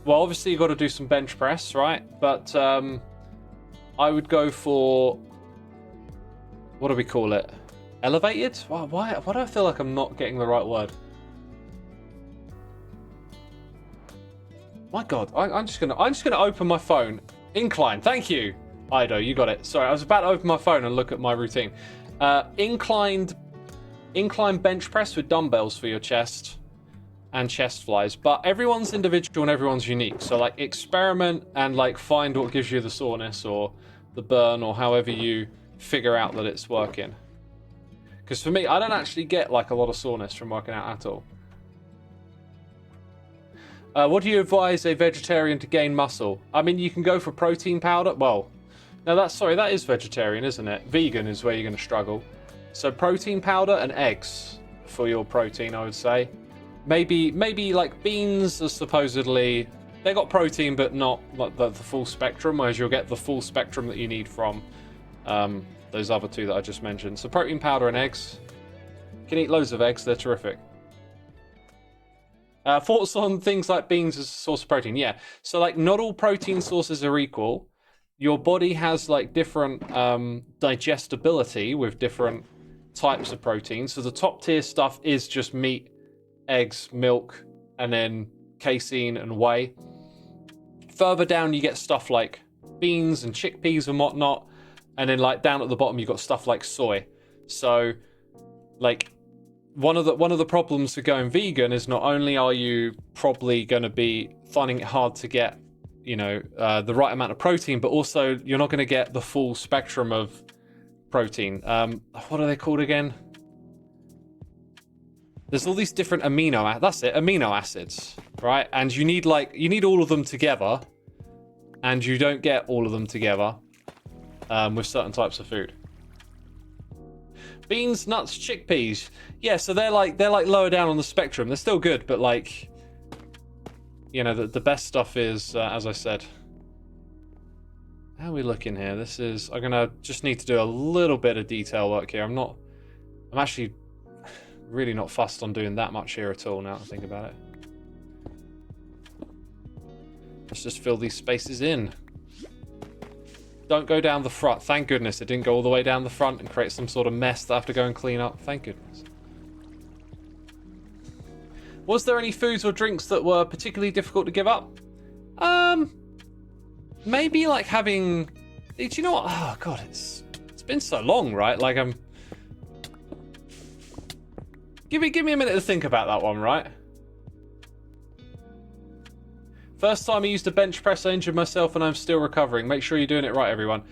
Well, obviously you've got to do some bench press, right? But I would go for, what do we call it? Elevated? Why do I feel like I'm not getting the right word? My God, I'm just gonna open my phone. Incline, thank you, Ido, you got it. Sorry, I was about to open my phone and look at my routine. Incline bench press with dumbbells for your chest and chest flies, but everyone's individual and everyone's unique. So like experiment and like find what gives you the soreness or the burn or however you figure out that it's working. Because for me, I don't actually get like a lot of soreness from working out at all. What do you advise a vegetarian to gain muscle? I mean, you can go for protein powder. Well, no, that is vegetarian, isn't it? Vegan is where you're going to struggle. So protein powder and eggs for your protein, I would say. Maybe like beans are supposedly, they got protein, but not like the full spectrum, whereas you'll get the full spectrum that you need from those other two that I just mentioned. So protein powder and eggs. You can eat loads of eggs, they're terrific. Thoughts on things like beans as a source of protein? Yeah, so like not all protein sources are equal. Your body has like different digestibility with different types of protein. So the top tier stuff is just meat, eggs, milk, and then casein and whey. Further down you get stuff like beans and chickpeas and whatnot, and then like down at the bottom you've got stuff like soy. So like one of the problems with going vegan is not only are you probably going to be finding it hard to get, you know, the right amount of protein, but also you're not going to get the full spectrum of protein. What are they called again? There's all these different amino acids, right? And you need all of them together, and you don't get all of them together with certain types of food. Beans, nuts, chickpeas. Yeah, so they're like lower down on the spectrum. They're still good, but like, you know, the best stuff is, as I said. How are we looking here? I'm gonna just need to do a little bit of detail work here. I'm actually really not fussed on doing that much here at all now that I think about it. Let's just fill these spaces in. Don't go down the front. Thank goodness it didn't go all the way down the front and create some sort of mess that I have to go and clean up. Thank goodness. Was there any foods or drinks that were particularly difficult to give up? Maybe like having... Do you know what? Oh God, it's been so long, right? Like Give me a minute to think about that one, right? First time I used a bench press, I injured myself and I'm still recovering. Make sure you're doing it right, everyone.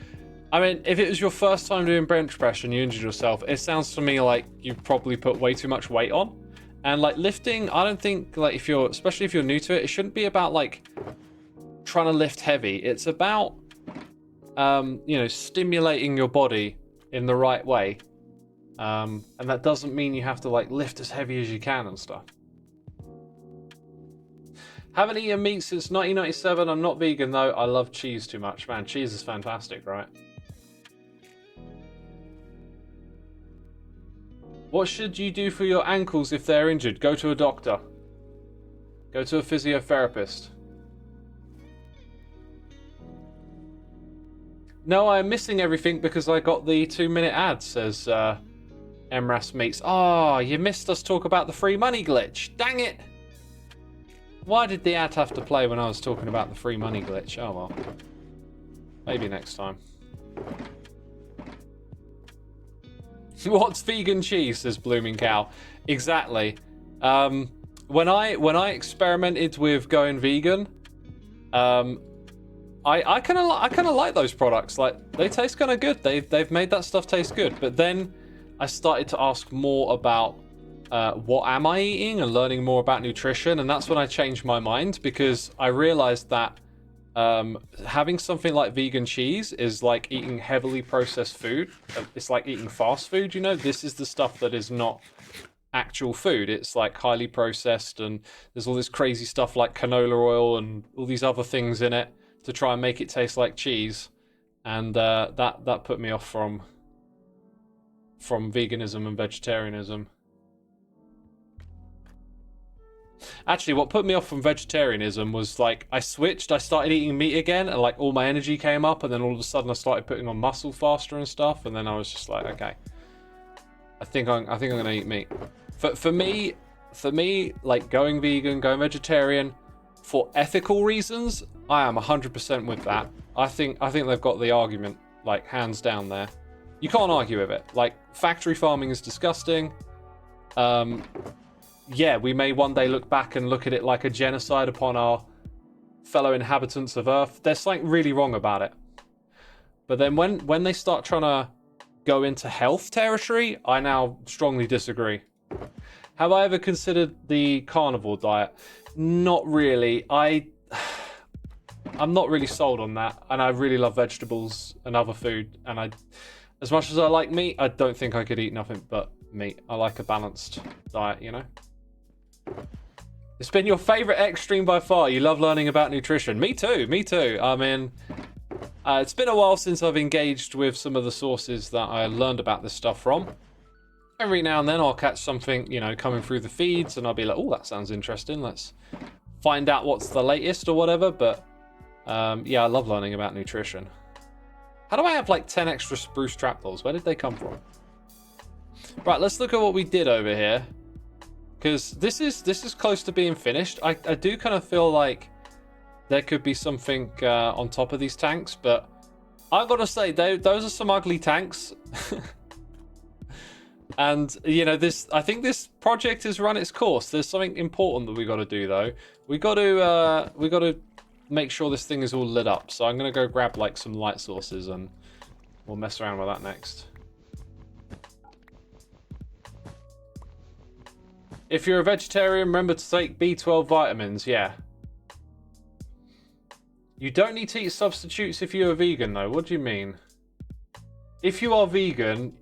I mean, if it was your first time doing bench press and you injured yourself, it sounds to me like you probably put way too much weight on. And like lifting, I don't think like especially if you're new to it, it shouldn't be about like trying to lift heavy. It's about, you know, stimulating your body in the right way. And that doesn't mean you have to like lift as heavy as you can and stuff. Haven't eaten meat since 1997. I'm not vegan though. I love cheese too much. Man, cheese is fantastic, right? What should you do for your ankles if they're injured? Go to a doctor. Go to a physiotherapist. No, I'm missing everything because I got the 2-minute ad, says Emras Meats. Oh, you missed us talk about the free money glitch. Dang it! Why did the ad have to play when I was talking about the free money glitch? Oh well. Maybe next time. What's vegan cheese, says Blooming Cow. Exactly. When I experimented with going vegan, I kind of like those products. Like they taste kind of good. They've made that stuff taste good. But then I started to ask more about what am I eating and learning more about nutrition, and that's when I changed my mind because I realized that having something like vegan cheese is like eating heavily processed food. It's like eating fast food, you know? This is the stuff that is not actual food. It's like highly processed, and there's all this crazy stuff like canola oil and all these other things in it to try and make it taste like cheese. And that put me off from veganism and vegetarianism. Actually, what put me off from vegetarianism was like I started eating meat again, and like all my energy came up, and then all of a sudden I started putting on muscle faster and stuff, and then I was just like, okay, I think I'm gonna eat meat. For me, like going vegan, going vegetarian, for ethical reasons, I am 100% with that. I think they've got the argument, like, hands down there. You can't argue with it. Like, factory farming is disgusting. Yeah, we may one day look back and look at it like a genocide upon our fellow inhabitants of Earth. There's something really wrong about it. But then when they start trying to go into health territory, I now strongly disagree. Have I ever considered the carnivore diet? Not really. I'm not really sold on that, and I really love vegetables and other food, and as much as I like meat, I don't think I could eat nothing but meat. I like a balanced diet, you know? It's been your favorite X stream by far. You love learning about nutrition. Me too, me too. I mean, it's been a while since I've engaged with some of the sources that I learned about this stuff from. Every now and then I'll catch something, you know, coming through the feeds, and I'll be like, oh, that sounds interesting. Let's find out what's the latest or whatever. But yeah, I love learning about nutrition. How do I have like 10 extra spruce trapdoors? Where did they come from? Right, let's look at what we did over here, because this is close to being finished. I do kind of feel like there could be something on top of these tanks, but I've got to say, those are some ugly tanks. And you know, I think this project has run its course. There's something important that we got to do though. We got to make sure this thing is all lit up. So I'm gonna go grab like some light sources, and we'll mess around with that next. If you're a vegetarian, remember to take B12 vitamins. Yeah. You don't need to eat substitutes if you're a vegan though. What do you mean? If you are vegan,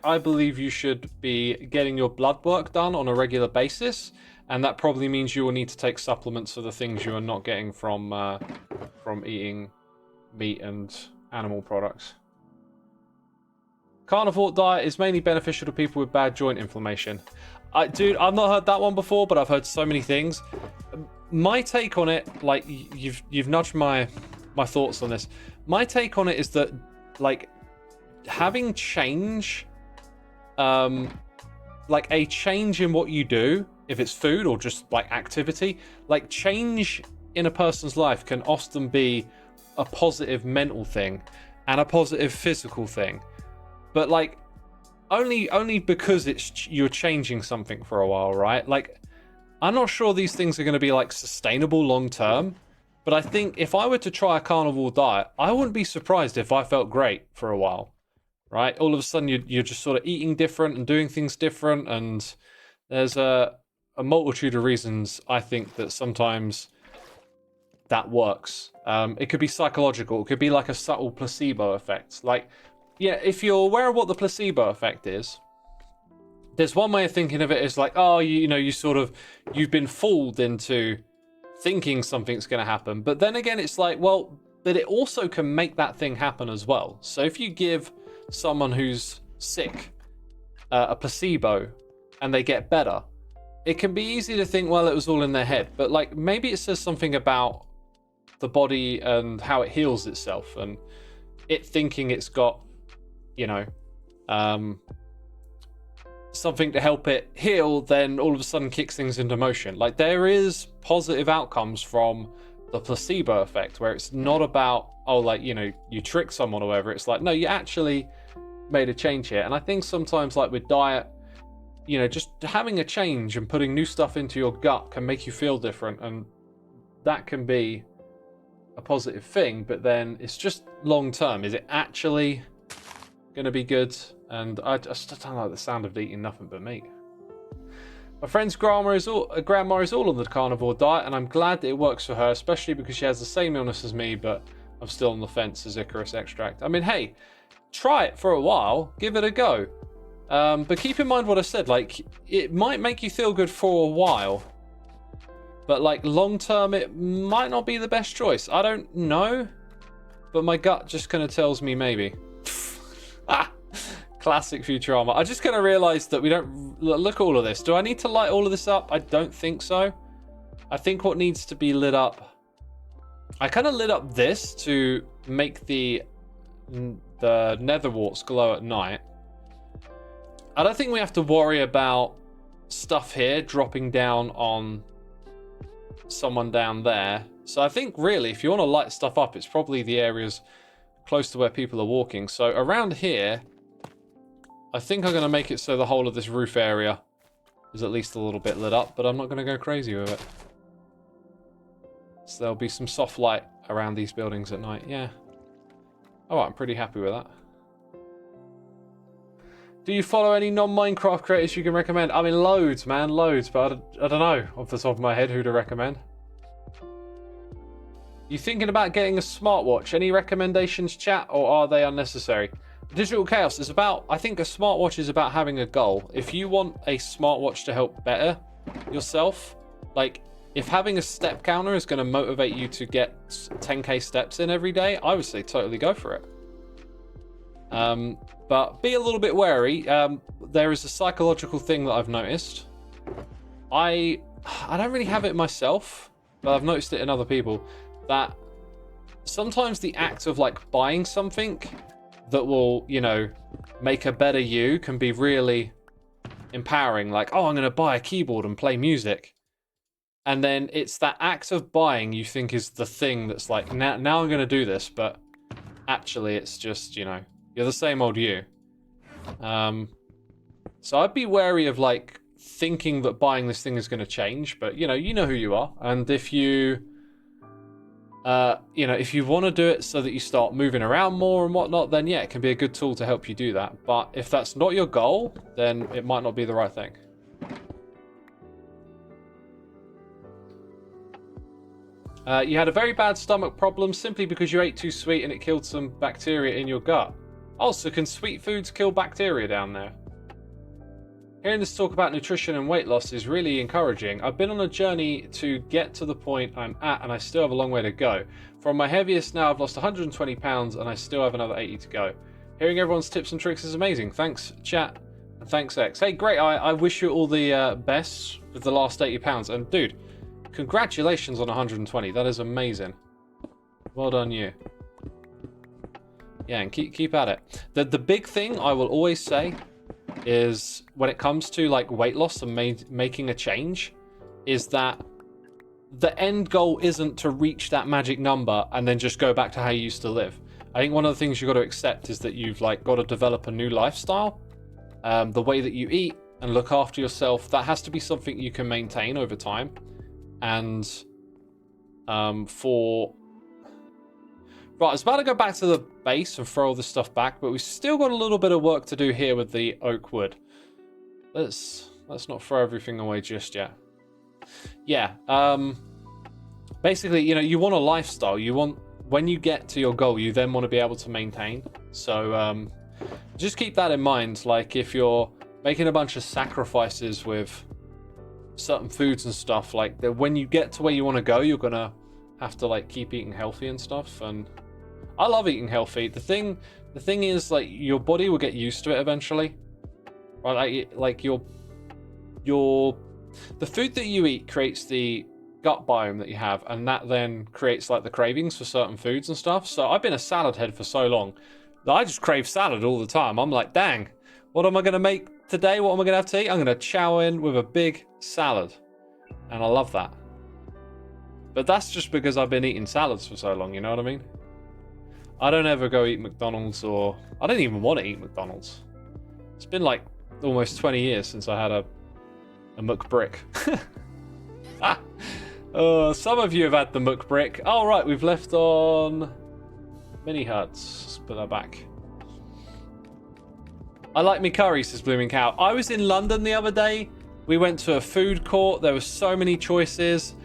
I believe you should be getting your blood work done on a regular basis, and that probably means you will need to take supplements for the things you are not getting from eating meat and animal products. Carnivore diet is mainly beneficial to people with bad joint inflammation. Dude, I've not heard that one before, but I've heard so many things. My take on it, like, you've nudged my thoughts on this. My take on it is that, like, having change, like a change in what you do, if it's food or just like activity, like change in a person's life can often be a positive mental thing and a positive physical thing, but like only because you're changing something for a while, right? Like, I'm not sure these things are going to be like sustainable long term, but I think if I were to try a carnivore diet, I wouldn't be surprised if I felt great for a while. Right? All of a sudden, you're just sort of eating different and doing things different, and there's a multitude of reasons I think that sometimes that works. It could be psychological. It could be like a subtle placebo effect. Like, yeah, if you're aware of what the placebo effect is, there's one way of thinking of it is like, oh, you've been fooled into thinking something's going to happen. But then again, it's like, well, but it also can make that thing happen as well. So if you give someone who's sick a placebo and they get better, it can be easy to think, well, it was all in their head, but like maybe it says something about the body and how it heals itself, and it thinking it's got, you know, something to help it heal, then all of a sudden kicks things into motion. Like, there is positive outcomes from the placebo effect, where it's not about, oh, like, you know, you trick someone or whatever. It's like, no, you actually made a change here. And I think sometimes, like with diet, you know, just having a change and putting new stuff into your gut can make you feel different, and that can be a positive thing. But then it's just long term. Is it actually going to be good? And I just don't like the sound of eating nothing but meat. My friend's grandma is all on the carnivore diet, and I'm glad that it works for her, especially because she has the same illness as me, but I'm still on the fence as Icarus extract. I mean, hey, try it for a while, give it a go. But keep in mind what I said, like, it might make you feel good for a while, but like long term, it might not be the best choice. I don't know, but my gut just kind of tells me maybe. Classic Futurama. I just kind of realized that we don't look at all of this. Do I need to light all of this up? I don't think so. I think what needs to be lit up, I kind of lit up this to make the nether warts glow at night. I don't think we have to worry about stuff here dropping down on someone down there. So I think really, if you want to light stuff up, it's probably the areas close to where people are walking. So around here, I think I'm going to make it so the whole of this roof area is at least a little bit lit up, but I'm not going to go crazy with it. So there'll be some soft light around these buildings at night, yeah. Alright, I'm pretty happy with that. Do you follow any non-Minecraft creators you can recommend? I mean, loads, man, loads, but I don't know off the top of my head who to recommend. You thinking about getting a smartwatch? Any recommendations, chat, or are they unnecessary? Digital Chaos is about, I think a smartwatch is about having a goal. If you want a smartwatch to help better yourself, like if having a step counter is going to motivate you to get 10k steps in every day, I would say totally go for it. But be a little bit wary. There is a psychological thing that I've noticed. I don't really have it myself, but I've noticed it in other people, that sometimes the act of like buying something that will, you know, make a better you can be really empowering. Like, oh, I'm going to buy a keyboard and play music. And then it's that act of buying you think is the thing that's like, now I'm going to do this. But actually, it's just, you know, you're the same old you. So I'd be wary of like thinking that buying this thing is going to change. But, you know who you are. And if you... if you want to do it so that you start moving around more and whatnot, then yeah, it can be a good tool to help you do that. But if that's not your goal, then it might not be the right thing. You had a very bad stomach problem simply because you ate too sweet and it killed some bacteria in your gut. Also, can sweet foods kill bacteria down there? Hearing this talk about nutrition and weight loss is really encouraging. I've been on a journey to get to the point I'm at, and I still have a long way to go. From my heaviest now, I've lost 120 pounds, and I still have another 80 to go. Hearing everyone's tips and tricks is amazing. Thanks, chat, and thanks, X. Hey, great. I wish you all the best with the last 80 pounds. And, dude, congratulations on 120. That is amazing. Well done, you. Yeah, and keep at it. The big thing I will always say is when it comes to like weight loss and making a change, is that the end goal isn't to reach that magic number and then just go back to how you used to live. I think one of the things you've got to accept is that you've like got to develop a new lifestyle. The way that you eat and look after yourself, that has to be something you can maintain over time. And Right, I was about to go back to the base and throw all this stuff back, but we've still got a little bit of work to do here with the oak wood. Let's not throw everything away just yet. Yeah, basically, you want a lifestyle. You want, when you get to your goal, you then want to be able to maintain. So just keep that in mind. Like if you're making a bunch of sacrifices with certain foods and stuff, like that, when you get to where you want to go, you're gonna have to like keep eating healthy and stuff. And I love eating healthy. The thing is, like, your body will get used to it eventually, right? Like the food that you eat creates the gut biome that you have, and that then creates like the cravings for certain foods and stuff. So I've been a salad head for so long that I just crave salad all the time. I'm like, dang, what am I going to make today? What am I going to have to eat? I'm going to chow in with a big salad, and I love that. But that's just because I've been eating salads for so long, you know what I mean? I don't ever go eat McDonald's, or I don't even want to eat McDonald's. It's been like almost 20 years since I had a McBrick. Some of you have had the McBrick. Oh, right, we've left on mini huts. Let's put that back. I like me curry, says Blooming Cow. I was in London the other day, We went to a food court. There were so many choices,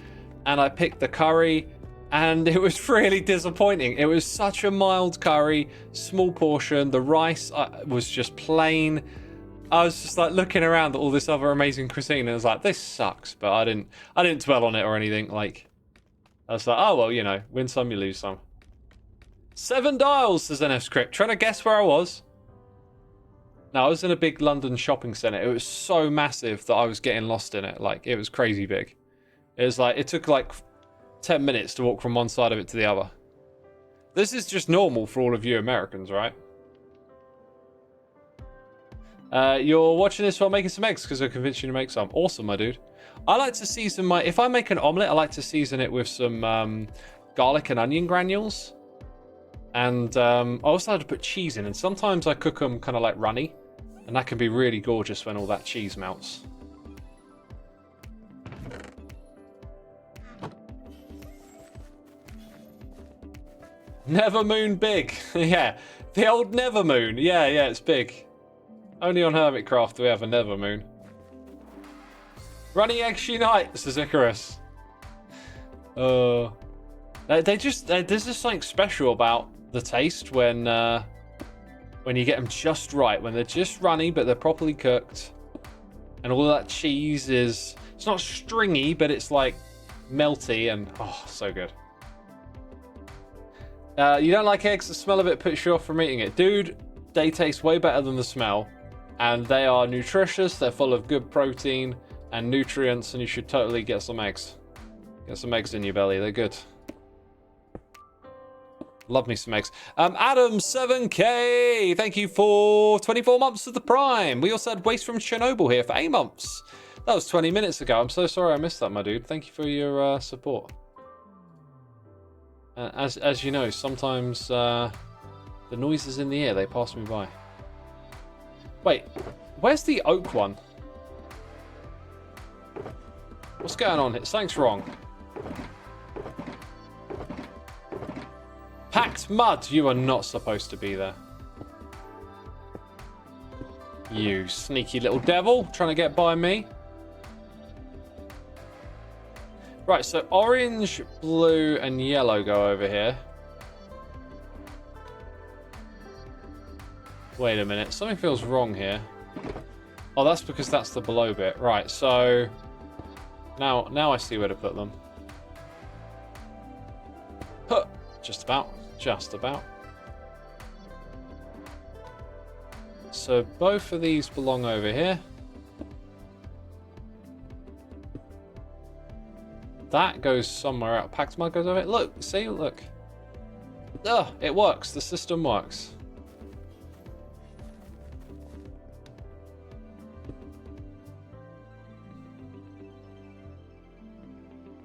and I picked the curry, and it was really disappointing. It was such a mild curry, small portion. The rice was just plain. I was just like looking around at all this other amazing cuisine, and I was like, this sucks. But I didn't dwell on it or anything. Like, I was like, oh well, you know, win some, you lose some. 7 dials, says NFScript. Trying to guess where I was. No, I was in a big London shopping centre. It was so massive that I was getting lost in it. Like, it was crazy big. It was like, it took like 10 minutes to walk from one side of it to the other. This is just normal for all of you Americans, right? You're watching this while making some eggs because I convinced you to make some. Awesome, my dude. I like to season my... If I make an omelette, I like to season it with some garlic and onion granules. And I also like to put cheese in. And sometimes I cook them kind of like runny. And that can be really gorgeous when all that cheese melts. Never moon big. Yeah, the old never moon. Yeah, it's big. Only on Hermitcraft do we have a never moon. Runny eggs unite, says Icarus. There's just something special about the taste when you get them just right, when they're just runny but they're properly cooked, and all that cheese is, it's not stringy, but it's like melty and oh, so good. You don't like eggs? The smell of it puts you off from eating it. Dude, they taste way better than the smell. And they are nutritious. They're full of good protein and nutrients. And you should totally get some eggs. Get some eggs in your belly. They're good. Love me some eggs. Adam 7K. Thank you for 24 months of the Prime. We also had Waste from Chernobyl here for 8 months. That was 20 minutes ago. I'm so sorry I missed that, my dude. Thank you for your support. As you know, sometimes the noises in the air, they pass me by. Wait, where's the oak one? What's going on here? Something's wrong. Packed mud, you are not supposed to be there. You sneaky little devil, trying to get by me. Right, so orange, blue, and yellow go over here. Wait a minute, something feels wrong here. Oh, that's because that's the below bit. Right, so now I see where to put them. Huh, just about. So both of these belong over here. That goes somewhere out. Packed mud goes over it. Look, see, look. Ugh, it works. The system works.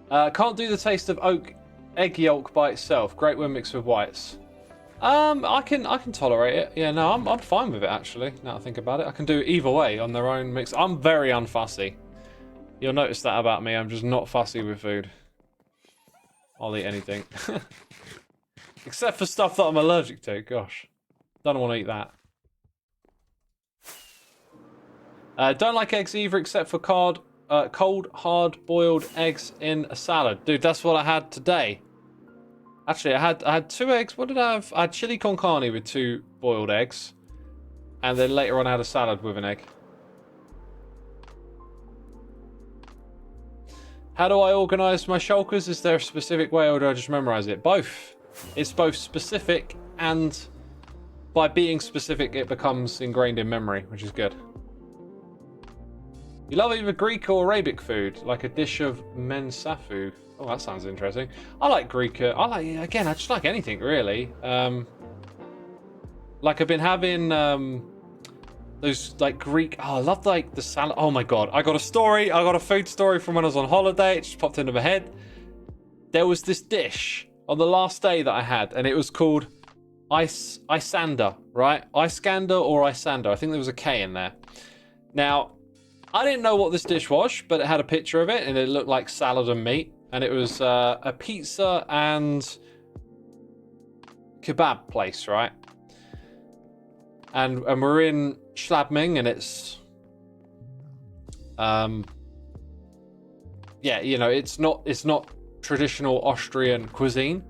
Can't do the taste of oak egg yolk by itself. Great when mixed with whites. I can tolerate it. Yeah, no, I'm fine with it actually. Now I think about it, I can do it either way on their own mix. I'm very unfussy. You'll notice that about me. I'm just not fussy with food. I'll eat anything. Except for stuff that I'm allergic to. Gosh. Don't want to eat that. Don't like eggs either, except for cold, hard-boiled eggs in a salad. Dude, that's what I had today. Actually, I had 2 eggs. What did I have? I had chili con carne with 2 boiled eggs. And then later on I had a salad with an egg. How do I organise my shulkers? Is there a specific way or do I just memorise it? Both. It's both specific and by being specific it becomes ingrained in memory, which is good. You love either Greek or Arabic food, like a dish of mensafu. Oh, that sounds interesting. I like Greek. I just like anything really. Like I've been having those like Greek. Oh, I love like the salad. Oh my god, I got a story. I got a food story from when I was on holiday. It just popped into my head. There was this dish on the last day that I had, and it was called Isander, right? Iskander or Isander. I think there was a K in there. Now, I didn't know what this dish was, but it had a picture of it, and it looked like salad and meat. And it was a pizza and kebab place, right? And we're in Schladming, and it's Yeah, you know, it's not traditional Austrian cuisine,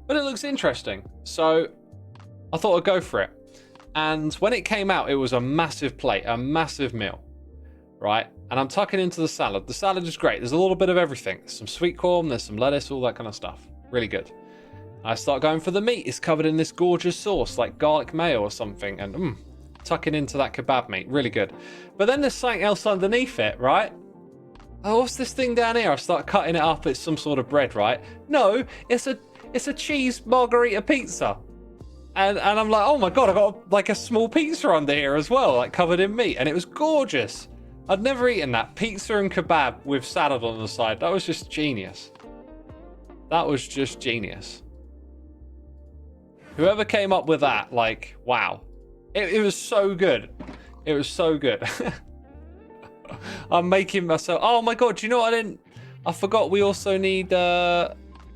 but it looks interesting. So I thought I'd go for it. And when it came out, it was a massive plate, a massive meal, right? And I'm tucking into the salad. The salad is great. There's a little bit of everything. There's some sweet corn, there's some lettuce, all that kind of stuff. Really good. I start going for the meat. It's covered in this gorgeous sauce, like garlic mayo or something. And tucking into that kebab meat. Really good. But then there's something else underneath it, right? Oh, what's this thing down here? I start cutting it up. It's some sort of bread, right? No, it's a cheese margarita pizza. And I'm like, oh my God, I got like a small pizza under here as well, like covered in meat. And it was gorgeous. I'd never eaten that. Pizza and kebab with salad on the side. That was just genius. That was just genius. Whoever came up with that, like, wow. It was so good. It was so good. I'm making myself... Oh my God, do you know what I forgot we also need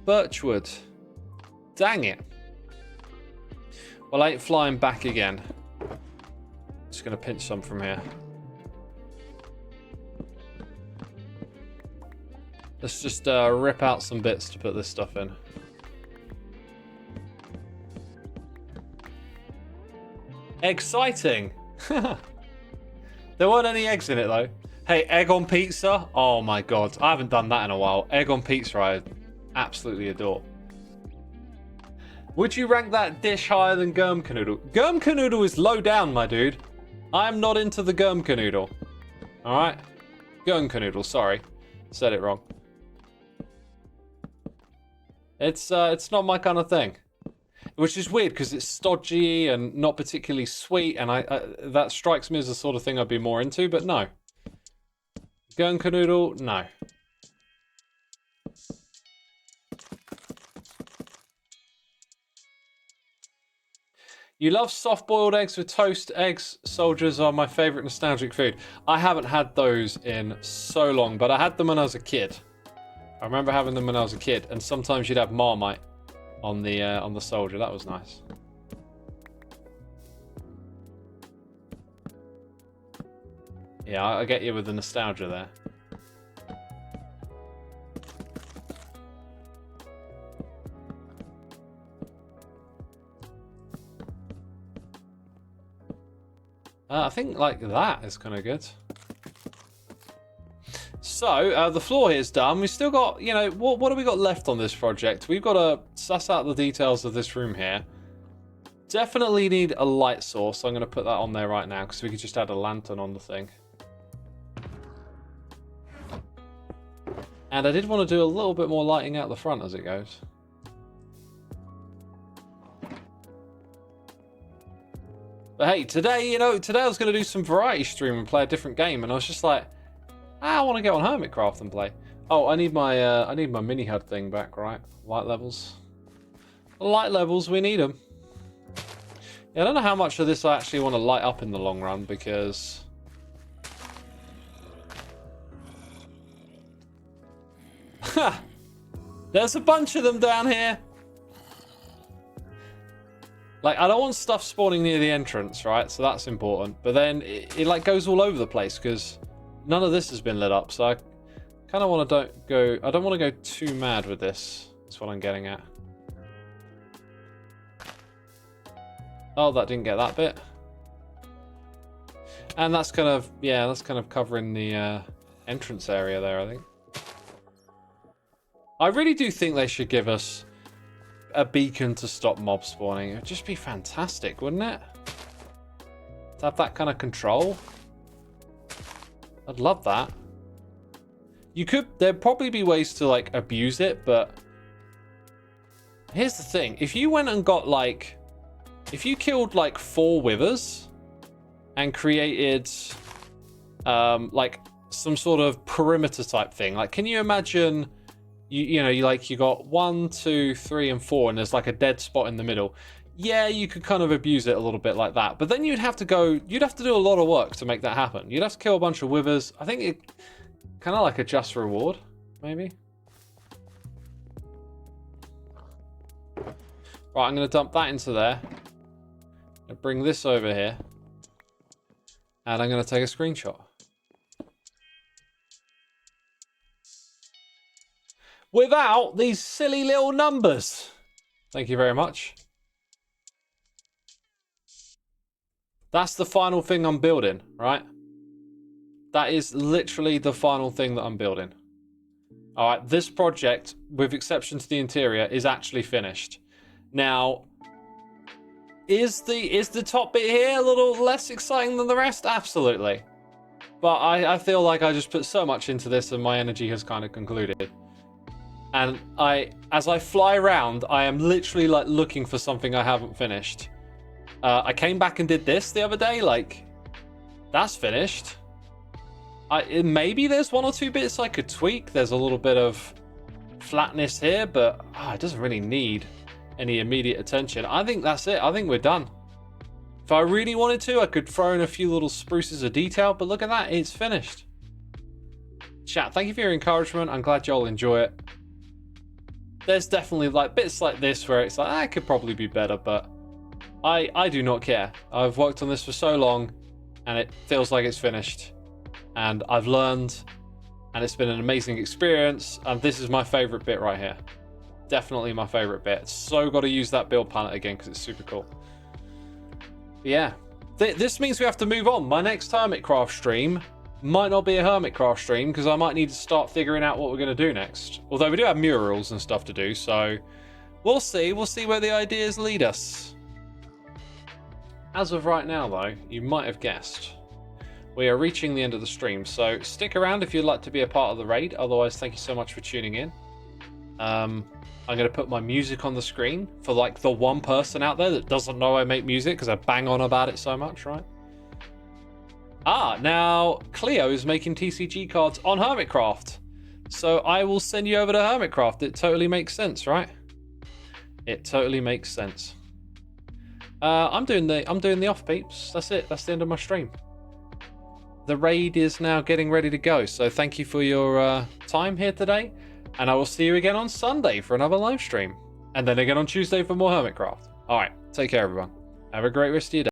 birchwood. Dang it. Well, I ain't flying back again. Just gonna pinch some from here. Let's just rip out some bits to put this stuff in. Exciting! There weren't any eggs in it though. Hey, egg on pizza? Oh my God, I haven't done that in a while. Egg on pizza I absolutely adore. Would you rank that dish higher than Germkanoodle? Germkanoodle is low down, my dude. I'm not into the Germkanoodle. Alright? Germkanoodle, sorry. Said it wrong. It's not my kind of thing. Which is weird because it's stodgy and not particularly sweet, and that strikes me as the sort of thing I'd be more into, but no. Germkanoodle, no. You love soft-boiled eggs with toast. Eggs, soldiers are my favourite nostalgic food. I haven't had those in so long, but I had them when I was a kid. I remember having them when I was a kid, and sometimes you'd have Marmite on the soldier. That was nice. Yeah, I get you with the nostalgia there. I think like that is kind of good. So, the floor here is done. We've still got, you know, what have we got left on this project? We've got to suss out the details of this room here. Definitely need a light source. So I'm going to put that on there right now because we could just add a lantern on the thing. And I did want to do a little bit more lighting out the front as it goes. But hey, today I was going to do some variety stream and play a different game, and I was just like, I want to get on Hermitcraft and play. Oh, I need my mini HUD thing back, right? Light levels. Light levels, we need them. Yeah, I don't know how much of this I actually want to light up in the long run, because... Ha! There's a bunch of them down here. Like, I don't want stuff spawning near the entrance, right? So that's important. But then it like goes all over the place because none of this has been lit up. So I kind of want to I don't want to go too mad with this. That's what I'm getting at. Oh, that didn't get that bit. And that's kind of, yeah, that's kind of covering the entrance area there, I think. I really do think they should give us a beacon to stop mob spawning. It would just be fantastic, wouldn't it? To have that kind of control. I'd love that. There'd probably be ways to like abuse it, but here's the thing. If you went and got like, if you killed like 4 withers and created like some sort of perimeter type thing, like can you imagine you got 1, 2, 3, and 4, and there's like a dead spot in the middle. Yeah, you could kind of abuse it a little bit like that, but then you'd have to do a lot of work to make that happen. You'd have to kill a bunch of withers. I think it kind of like a just reward, maybe. Right, I'm going to dump that into there. I'm going to bring this over here, and I'm going to take a screenshot. without these silly little numbers. Thank you very much. That's the final thing I'm building, right? That is literally the final thing that I'm building. All right, this project, with exception to the interior, is actually finished. Now, is the top bit here a little less exciting than the rest? Absolutely. But I feel like I just put so much into this and my energy has kind of concluded. And as I fly around, I am literally like looking for something I haven't finished. I came back and did this the other day, like, that's finished. Maybe there's one or two bits I could tweak. There's a little bit of flatness here, but it doesn't really need any immediate attention. I think that's it. I think we're done. If I really wanted to, I could throw in a few little spruces of detail, but look at that, it's finished. Chat, thank you for your encouragement. I'm glad y'all enjoy it. There's definitely like bits like this where it's like, it could probably be better, but I do not care. I've worked on this for so long and it feels like it's finished. And I've learned and it's been an amazing experience. And this is my favorite bit right here. Definitely my favorite bit. So got to use that build palette again because it's super cool. But yeah, this means we have to move on. My next Hermitcraft stream might not be a Hermitcraft stream because I might need to start figuring out what we're going to do next. Although we do have murals and stuff to do, so we'll see. We'll see where the ideas lead us. As of right now, though, you might have guessed, we are reaching the end of the stream, so stick around if you'd like to be a part of the raid. Otherwise, thank you so much for tuning in. I'm going to put my music on the screen for like the one person out there that doesn't know I make music because I bang on about it so much, right? Now Cleo is making TCG cards on Hermitcraft, so I will send you over to Hermitcraft. It totally makes sense, right? It totally makes sense. I'm doing the off peeps. That's it. That's the end of my stream. The raid is now getting ready to go. So thank you for your time here today, and I will see you again on Sunday for another live stream, and then again on Tuesday for more Hermitcraft. All right, take care, everyone. Have a great rest of your day.